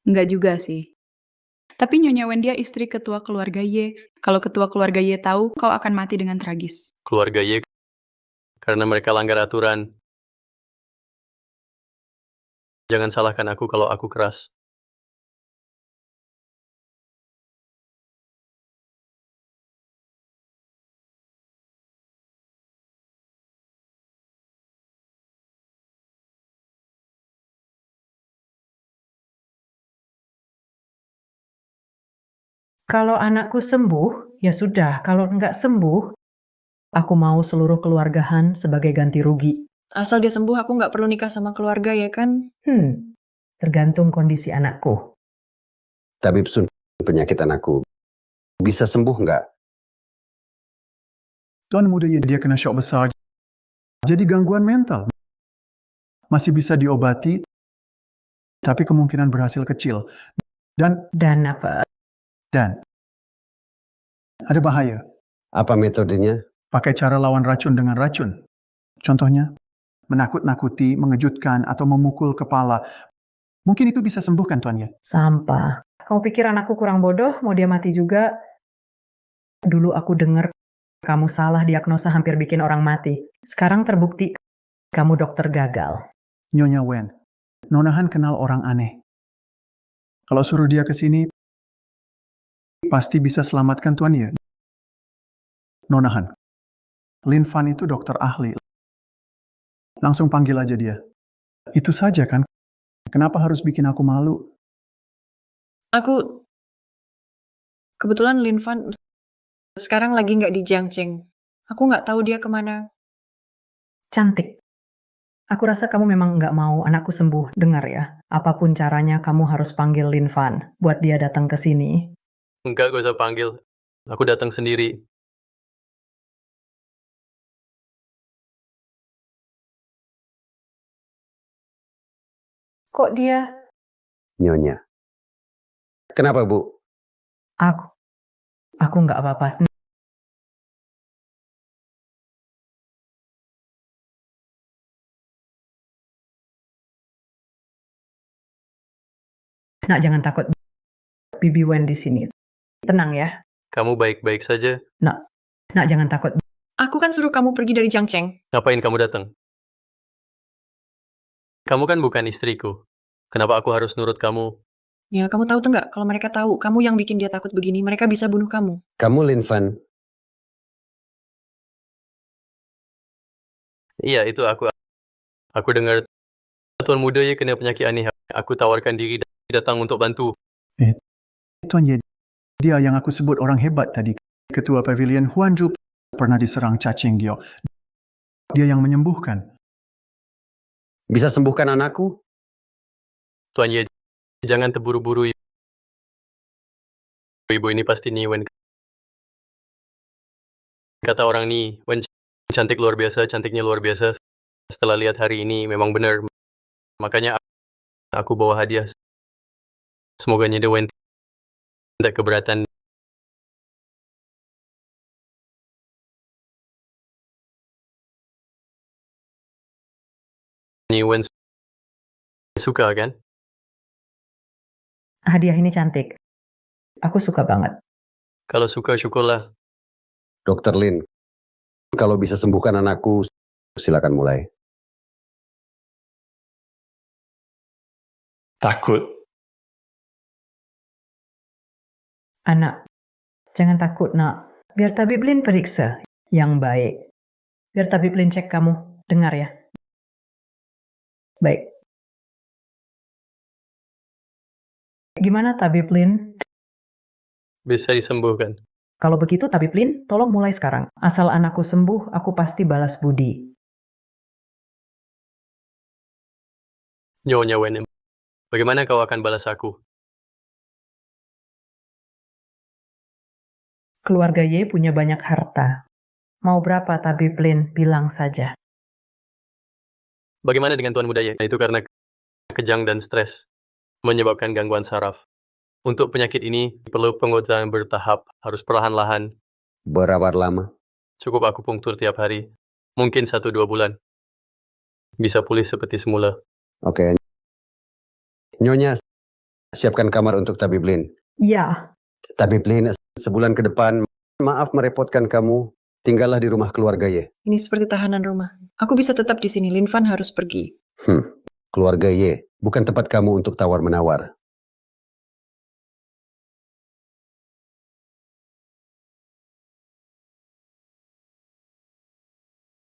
Nggak juga sih. Tapi Nyonya Wen dia istri ketua keluarga Ye. Kalau ketua keluarga Ye tahu, kau akan mati dengan tragis. Keluarga Ye karena mereka langgar aturan. Jangan salahkan aku kalau aku keras. Kalau anakku sembuh, ya sudah. Kalau nggak sembuh, aku mau seluruh keluarga Han sebagai ganti rugi. Asal dia sembuh, aku nggak perlu nikah sama keluarga ya kan? Tergantung kondisi anakku. Tabib Sun, penyakit anakku bisa sembuh nggak? Tuan muda dia kena shock besar, jadi gangguan mental. Masih bisa diobati, tapi kemungkinan berhasil kecil. Dan apa? Dan ada bahaya. Apa metodenya? Pakai cara lawan racun dengan racun. Contohnya, menakut-nakuti, mengejutkan, atau memukul kepala. Mungkin itu bisa sembuhkan, Tuan ya. Sampah. Kamu pikir anakku kurang bodoh, mau dia mati juga? Dulu aku dengar kamu salah diagnosa hampir bikin orang mati. Sekarang terbukti kamu dokter gagal. Nyonya Wen, Nonahan kenal orang aneh. Kalau suruh dia ke sini, pasti bisa selamatkan Tuan ya. Nonahan, Lin Van itu dokter ahli. Langsung panggil aja dia. Itu saja kan? Kenapa harus bikin aku malu? Kebetulan Lin Van sekarang lagi nggak di Jiangcheng. Aku nggak tahu dia kemana. Cantik. Aku rasa kamu memang nggak mau anakku sembuh. Dengar ya, apapun caranya kamu harus panggil Lin Van buat dia datang ke sini. Enggak, gak usah panggil. Aku datang sendiri. Kok dia? Nyonya. Kenapa, Bu? Aku nggak apa-apa. Nak, jangan takut. Bibi Wen di sini. Tenang ya. Kamu baik-baik saja. Nak, jangan takut. Aku kan suruh kamu pergi dari Jiangcheng. Ngapain kamu datang? Kamu kan bukan istriku. Kenapa aku harus nurut kamu? Ya, kamu tahu tuh nggak? Kalau mereka tahu, kamu yang bikin dia takut begini, mereka bisa bunuh kamu. Kamu Lin Van. Iya, itu aku. Aku dengar Tuan muda ya kena penyakit aneh. Aku tawarkan diri datang untuk bantu. Tuan Ye, dia yang aku sebut orang hebat tadi. Ketua Pavilion Huan Zhu pernah diserang cacing giok. Dia yang menyembuhkan. Bisa sembuhkan anakku? Tuan Ye, jangan terburu-buru. Ibu ini pasti nih Wen. Kata orang nih, Wen cantik luar biasa, cantiknya luar biasa. Setelah lihat hari ini memang benar. Makanya aku bawa hadiah. Semoga Nyede Wen tidak keberatan. Wen suka kan? Hadiah ini cantik. Aku suka banget. Kalau suka, syukurlah. Dokter Lin, kalau bisa sembuhkan anakku, silakan mulai. Takut. Anak, jangan takut, nak. Biar tabib Lin periksa yang baik. Biar tabib Lin cek kamu. Dengar ya. Baik. Gimana tabib Lin? Bisa disembuhkan. Kalau begitu tabib Lin, tolong mulai sekarang. Asal anakku sembuh, aku pasti balas budi. Nyonya Wenem, bagaimana kau akan balas aku? Keluarga Ye punya banyak harta. Mau berapa tabib Lin? Bilang saja. Bagaimana dengan Tuan Muda Ye? Itu karena kejang dan stres, menyebabkan gangguan saraf. Untuk penyakit ini, perlu pengobatan bertahap, harus perlahan-lahan. Berapa lama? Cukup akupunktur tiap hari, mungkin 1-2 bulan. Bisa pulih seperti semula. Oke. Nyonya, siapkan kamar untuk tabib Lin. Ya, Tabib Lin, sebulan ke depan, maaf merepotkan kamu, tinggallah di rumah keluarga Ye. Ini seperti tahanan rumah. Aku bisa tetap di sini, Lin Fan harus pergi. Keluarga Ye, bukan tempat kamu untuk tawar-menawar.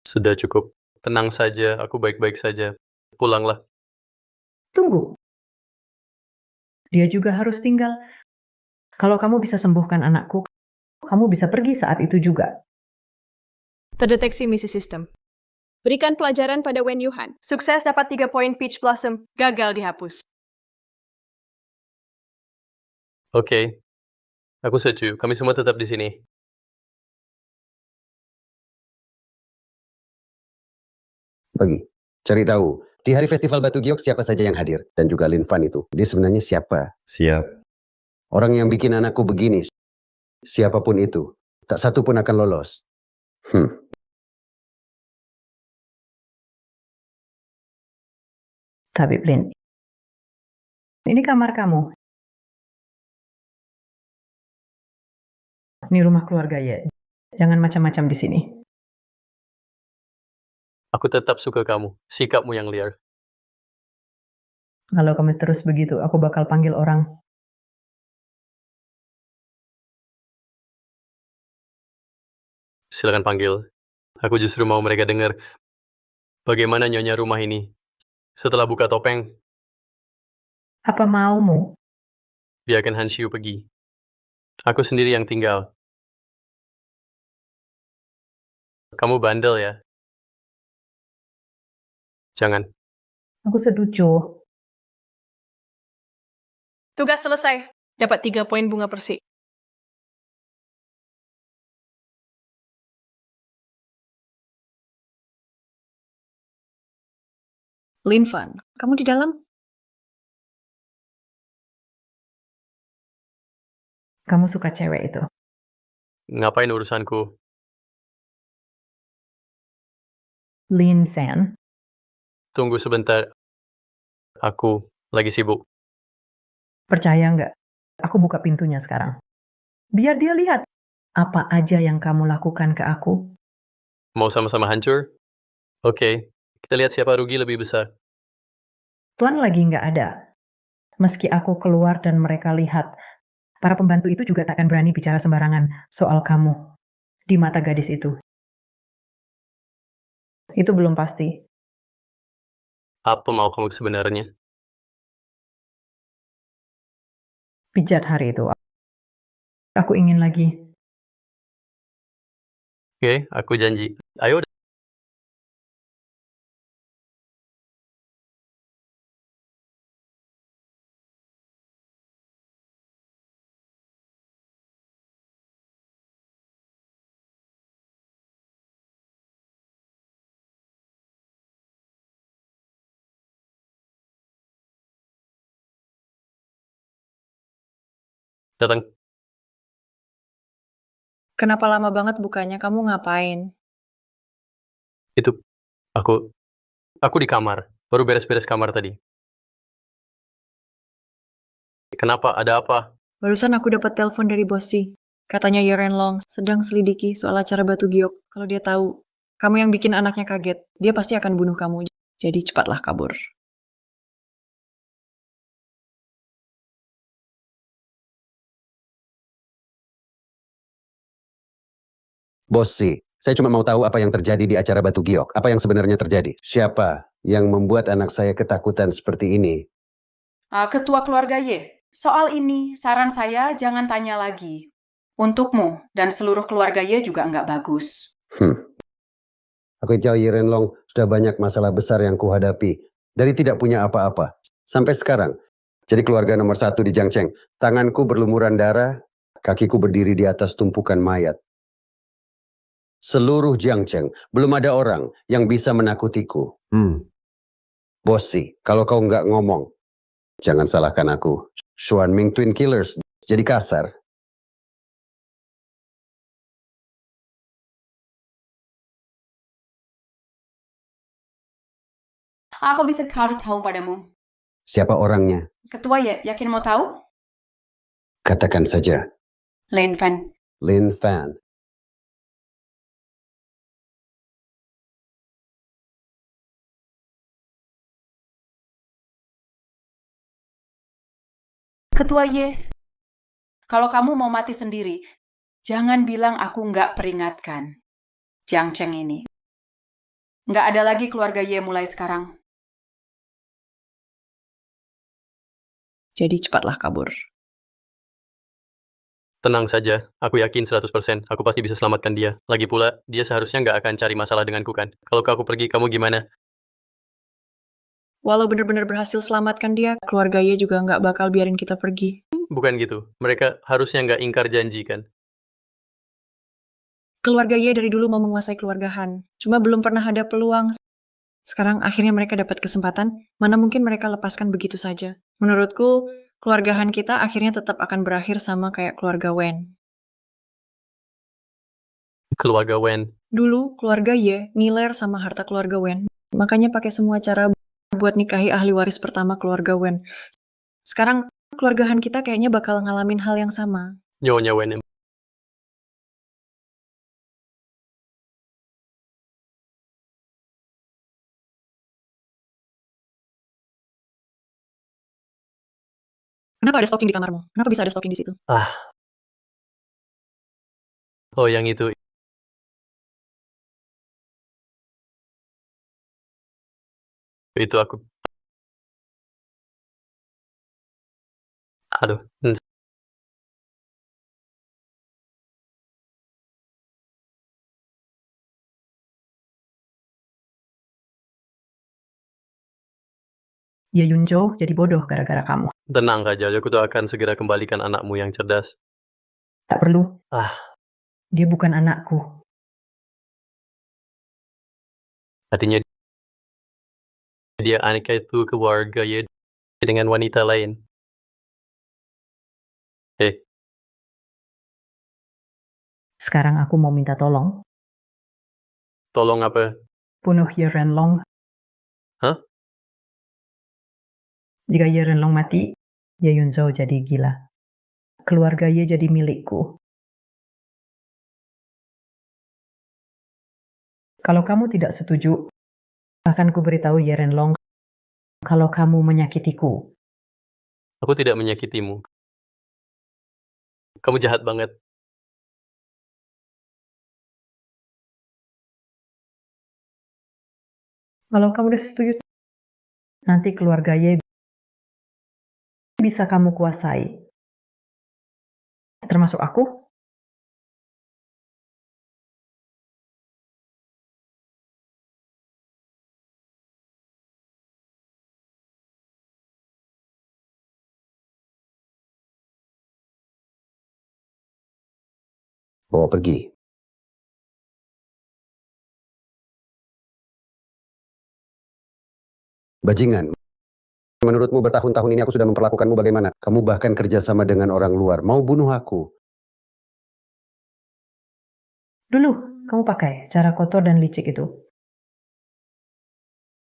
Sudah cukup. Tenang saja, aku baik-baik saja. Pulanglah. tunggu. Dia juga harus tinggal. Kalau kamu bisa sembuhkan anakku, kamu bisa pergi saat itu juga. Terdeteksi misi sistem. Berikan pelajaran pada Wen Yuhan. Sukses dapat 3 poin Peach Blossom. Gagal dihapus. Oke. Aku setuju. Kami semua tetap di sini. Pergi. Cari tahu, di hari festival Batu Giok siapa saja yang hadir. Dan juga Lin Fan itu. Dia sebenarnya siapa? Siap. Orang yang bikin anakku begini. Siapapun itu. Tak satu pun akan lolos. Tabib Lin, ini kamar kamu. Ini rumah keluarga ya. Jangan macam-macam di sini. Aku tetap suka kamu. Sikapmu yang liar. Kalau kamu terus begitu, aku bakal panggil orang. Silakan panggil. Aku justru mau mereka dengar bagaimana nyonya rumah ini. Setelah buka topeng, Apa maumu? biarkan Han Xiu pergi. Aku sendiri yang tinggal. Kamu bandel ya? Jangan. Aku setuju. Tugas selesai. Dapat 3 poin bunga persik. Lin Fan, kamu di dalam? Kamu suka cewek itu. Ngapain urusanku? Lin Fan. Tunggu sebentar. Aku lagi sibuk. Percaya nggak? Aku buka pintunya sekarang. Biar dia lihat apa aja yang kamu lakukan ke aku. Mau sama-sama hancur? Oke. Kita lihat siapa rugi lebih besar. Tuan lagi nggak ada. Meski aku keluar dan mereka lihat, para pembantu itu juga tak akan berani bicara sembarangan soal kamu di mata gadis itu. Itu belum pasti. Apa mau kamu sebenarnya? Pijat hari itu. Aku ingin lagi. Oke, aku janji. Ayo. Datang. Kenapa lama banget bukanya? Kamu ngapain? Itu. Aku di kamar. Baru beres-beres kamar tadi. Kenapa? Ada apa? Barusan aku dapat telepon dari Bossy. Katanya Yeren Long sedang selidiki soal acara Batu Giok. Kalau dia tahu kamu yang bikin anaknya kaget, dia pasti akan bunuh kamu. Jadi cepatlah kabur. Bossy, saya cuma mau tahu apa yang terjadi di acara Batu Giok. Apa yang sebenarnya terjadi? Siapa yang membuat anak saya ketakutan seperti ini? Ketua keluarga Y, soal ini saran saya jangan tanya lagi. Untukmu dan seluruh keluarga Y juga nggak bagus. Aku tahu Yiren Long sudah banyak masalah besar yang kuhadapi. Dari tidak punya apa-apa. Sampai sekarang. Jadi keluarga nomor 1 di Jiangcheng. Tanganku berlumuran darah. Kakiku berdiri di atas tumpukan mayat. Seluruh Jiangcheng. Belum ada orang yang bisa menakutiku. Bossy, kalau kau nggak ngomong. Jangan salahkan aku. Xuan Ming Twin Killers. Jadi kasar. Aku bisa kasih tahu padamu. Siapa orangnya? Ketua Y, yakin mau tahu? Katakan saja. Lin Fan. Lin Fan. Ketua Y, kalau kamu mau mati sendiri, jangan bilang aku nggak peringatkan. Jiangcheng ini. Nggak ada lagi keluarga Y mulai sekarang. Jadi cepatlah kabur. Tenang saja, aku yakin 100%. Aku pasti bisa selamatkan dia. Lagi pula, dia seharusnya nggak akan cari masalah denganku kan. Kalau aku pergi, kamu gimana? Walau benar-benar berhasil selamatkan dia, keluarga Y juga nggak bakal biarin kita pergi. Bukan gitu. Mereka harusnya nggak ingkar janji kan. Keluarga Y dari dulu mau menguasai keluarga Han. Cuma belum pernah ada peluang. Sekarang akhirnya mereka dapat kesempatan, mana mungkin mereka lepaskan begitu saja. Menurutku, keluarga Han kita akhirnya tetap akan berakhir sama kayak keluarga Wen. Keluarga Wen. Dulu, keluarga Y ngiler sama harta keluarga Wen. Makanya pakai semua cara buat nikahi ahli waris pertama keluarga Wen. Sekarang, keluarga Han kita kayaknya bakal ngalamin hal yang sama. Nyonya Wen. Kenapa ada stalking di kamarmu? Kenapa bisa ada stalking di situ? Oh, yang itu. Itu aku. Aduh. Ye Yunjo jadi bodoh gara-gara kamu. Tenang saja, aku tuh akan segera kembalikan anakmu yang cerdas. Tak perlu. Ah, Dia bukan anakku. artinya dia anak itu keluarga ya dengan wanita lain. Sekarang aku mau minta tolong. Tolong apa? Bunuh Ye Renlong. Hah? Jika Ye Renlong mati, Ye Yunzo jadi gila. Keluarga Ye jadi milikku. Kalau kamu tidak setuju, akan kuberitahu Ye Renlong kalau kamu menyakitiku. Aku tidak menyakitimu. Kamu jahat banget. Kalau kamu udah setuju, nanti keluarga Ye bisa kamu kuasai. Termasuk aku? Bawa pergi. Bajingan. Menurutmu bertahun-tahun ini aku sudah memperlakukanmu bagaimana? Kamu bahkan kerjasama dengan orang luar. Mau bunuh aku. Dulu, kamu pakai cara kotor dan licik itu.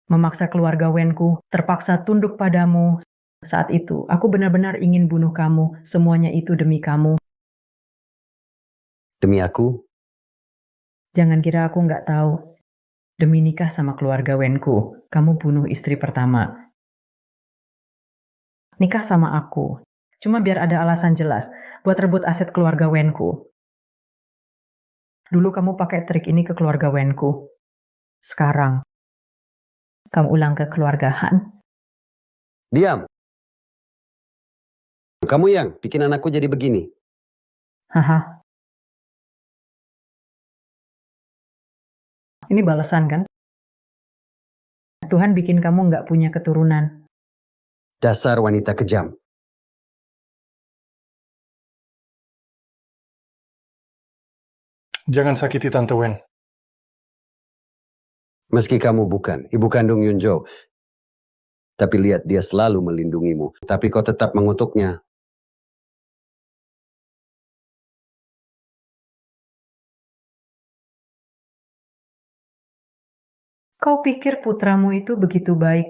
Memaksa keluarga Wenku, terpaksa tunduk padamu. Saat itu, aku benar-benar ingin bunuh kamu. Semuanya itu demi kamu. Demi aku? Jangan kira aku nggak tahu. Demi nikah sama keluarga Wenku, kamu bunuh istri pertama. Nikah sama aku. Cuma biar ada alasan jelas buat rebut aset keluarga Wenku. Dulu kamu pakai trik ini ke keluarga Wenku. Sekarang, kamu ulang ke keluarga Han. Diam. Kamu yang bikin anakku jadi begini. Haha. Ini balasan kan? Tuhan bikin kamu nggak punya keturunan. Dasar wanita kejam. Jangan sakiti Tante Wen. Meski kamu bukan ibu kandung Yunjo, tapi lihat dia selalu melindungimu. Tapi kau tetap mengutuknya. Kau pikir putramu itu begitu baik?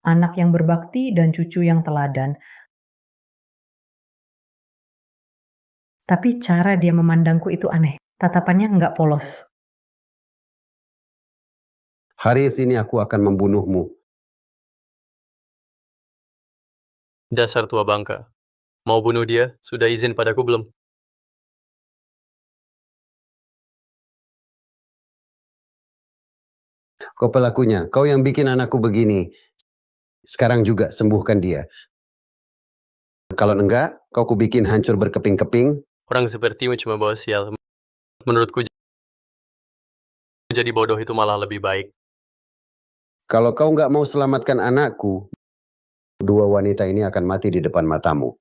Anak yang berbakti dan cucu yang teladan. Tapi cara dia memandangku itu aneh. Tatapannya nggak polos. Hari ini aku akan membunuhmu. Dasar tua bangka. Mau bunuh dia, sudah izin padaku belum? Kau pelakunya, kau yang bikin anakku begini. Sekarang juga sembuhkan dia. Kalau enggak, kau kubikin hancur berkeping-keping. Orang sepertimu cuma bawa sial. Menurutku jadi bodoh itu malah lebih baik. Kalau kau nggak mau selamatkan anakku, dua wanita ini akan mati di depan matamu.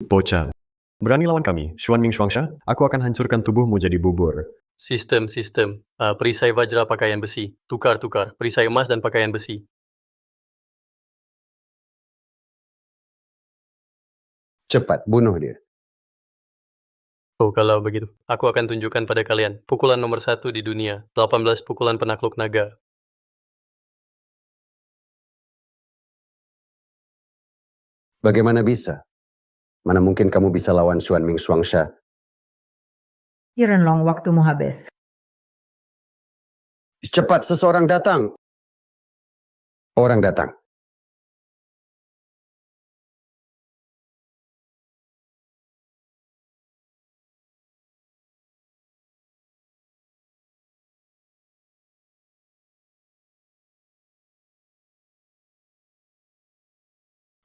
Bocah. Berani lawan kami, Xuan Ming Shuangsha? Aku akan hancurkan tubuhmu jadi bubur. Sistem. Perisai wajra pakaian besi. Tukar. Perisai emas dan pakaian besi. Cepat, bunuh dia. Oh, kalau begitu, aku akan tunjukkan pada kalian. Pukulan nomor 1 di dunia. 18 pukulan penakluk naga. Bagaimana bisa? Mana mungkin kamu bisa lawan Xuan Ming Shuangsha? Long, waktumu habis. Cepat, seseorang datang. Orang datang.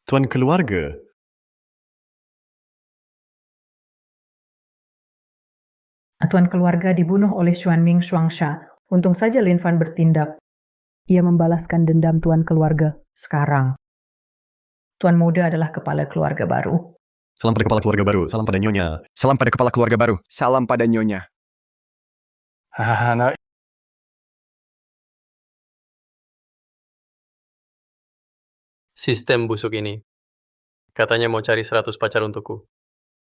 Tuan keluarga. Tuan keluarga dibunuh oleh Xuan Ming Shuangsha. Untung saja Lin Fan bertindak. Ia membalaskan dendam tuan keluarga sekarang. Tuan muda adalah kepala keluarga baru. Salam pada kepala keluarga baru. Salam pada nyonya. Salam pada kepala keluarga baru. Salam pada nyonya. Hahaha, Sistem busuk ini. Katanya mau cari 100 pacar untukku.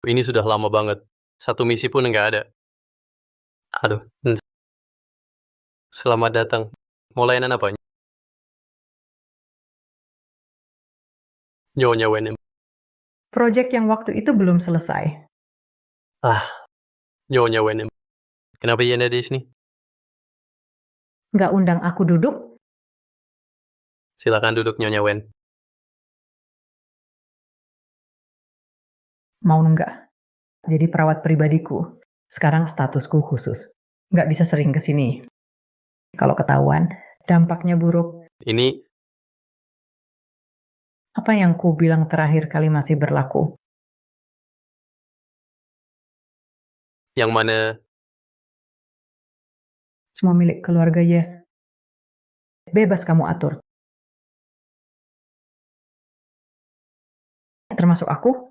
Ini sudah lama banget. Satu misi pun enggak ada. Aduh. Selamat datang. Mau layanan apa? Nyonya Wen. Proyek yang waktu itu belum selesai. Nyonya Wen. Kenapa Yen ada di sini? Nggak undang aku duduk? Silakan duduk Nyonya Wen. Mau nggak? Jadi perawat pribadiku. Sekarang statusku khusus. Nggak bisa sering ke sini. Kalau ketahuan, dampaknya buruk. Ini Apa yang ku bilang terakhir kali masih berlaku? yang mana Semua milik keluarga ya. Bebas kamu atur. Termasuk aku?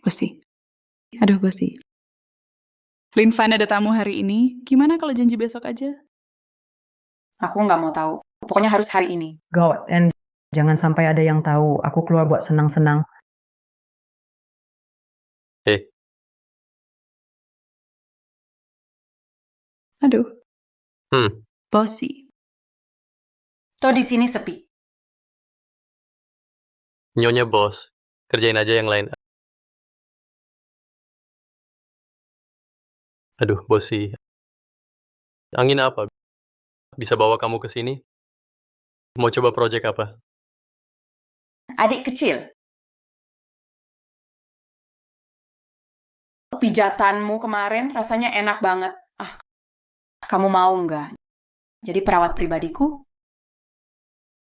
Bosi. Aduh, Bosi. Lin Fan ada tamu hari ini. Gimana kalau janji besok aja? Aku nggak mau tahu. Pokoknya harus hari ini. God, and jangan sampai ada yang tahu aku keluar buat senang-senang. Aduh. Hmm. Bosi. Toh di sini sepi. Nyonya bos. Kerjain aja yang lain. Aduh, Bosi. Angin apa? Bisa bawa kamu ke sini? Mau coba project apa? Adik kecil, pijatanmu kemarin rasanya enak banget. Ah, kamu mau nggak jadi perawat pribadiku?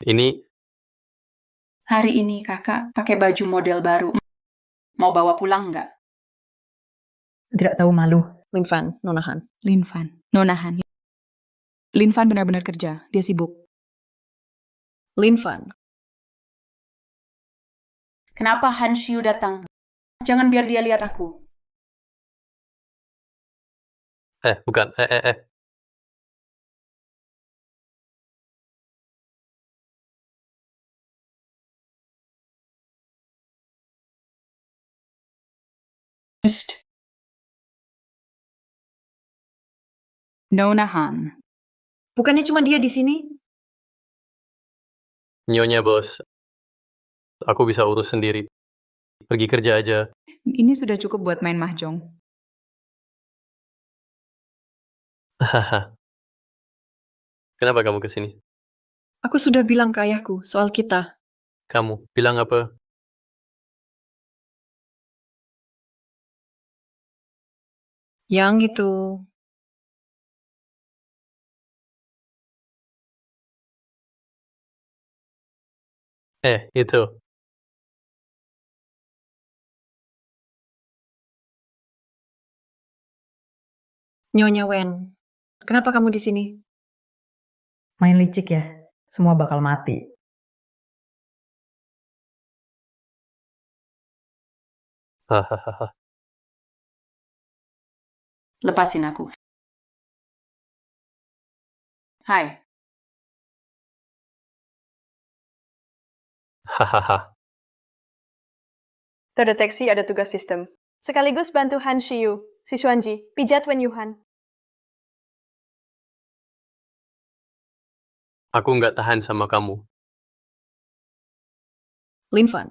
Ini, Hari ini kakak pakai baju model baru. Mau bawa pulang nggak? Tidak tahu malu. Linvan, Nonahan. Linvan, Nonahan. Linvan benar-benar kerja, dia sibuk. Linvan, Kenapa Han Xiu datang? Jangan biar dia lihat aku. bukan, Nonahan. bukannya cuma dia di sini? Nyonya bos. Aku bisa urus sendiri. Pergi kerja aja. Ini sudah cukup buat main mahjong. Hahaha. Kenapa kamu ke sini? Aku sudah bilang ke ayahku soal kita. Kamu bilang apa? Yang itu. Itu. Nyonya Wen, kenapa kamu di sini? Main licik ya. Semua bakal mati. Hahaha. Lepasin aku. Hai, Hahaha. Terdeteksi ada tugas sistem. Sekaligus bantu Han Xiu, si Xuanji, pijat Wen Yuhan. Aku nggak tahan sama kamu. Linvan,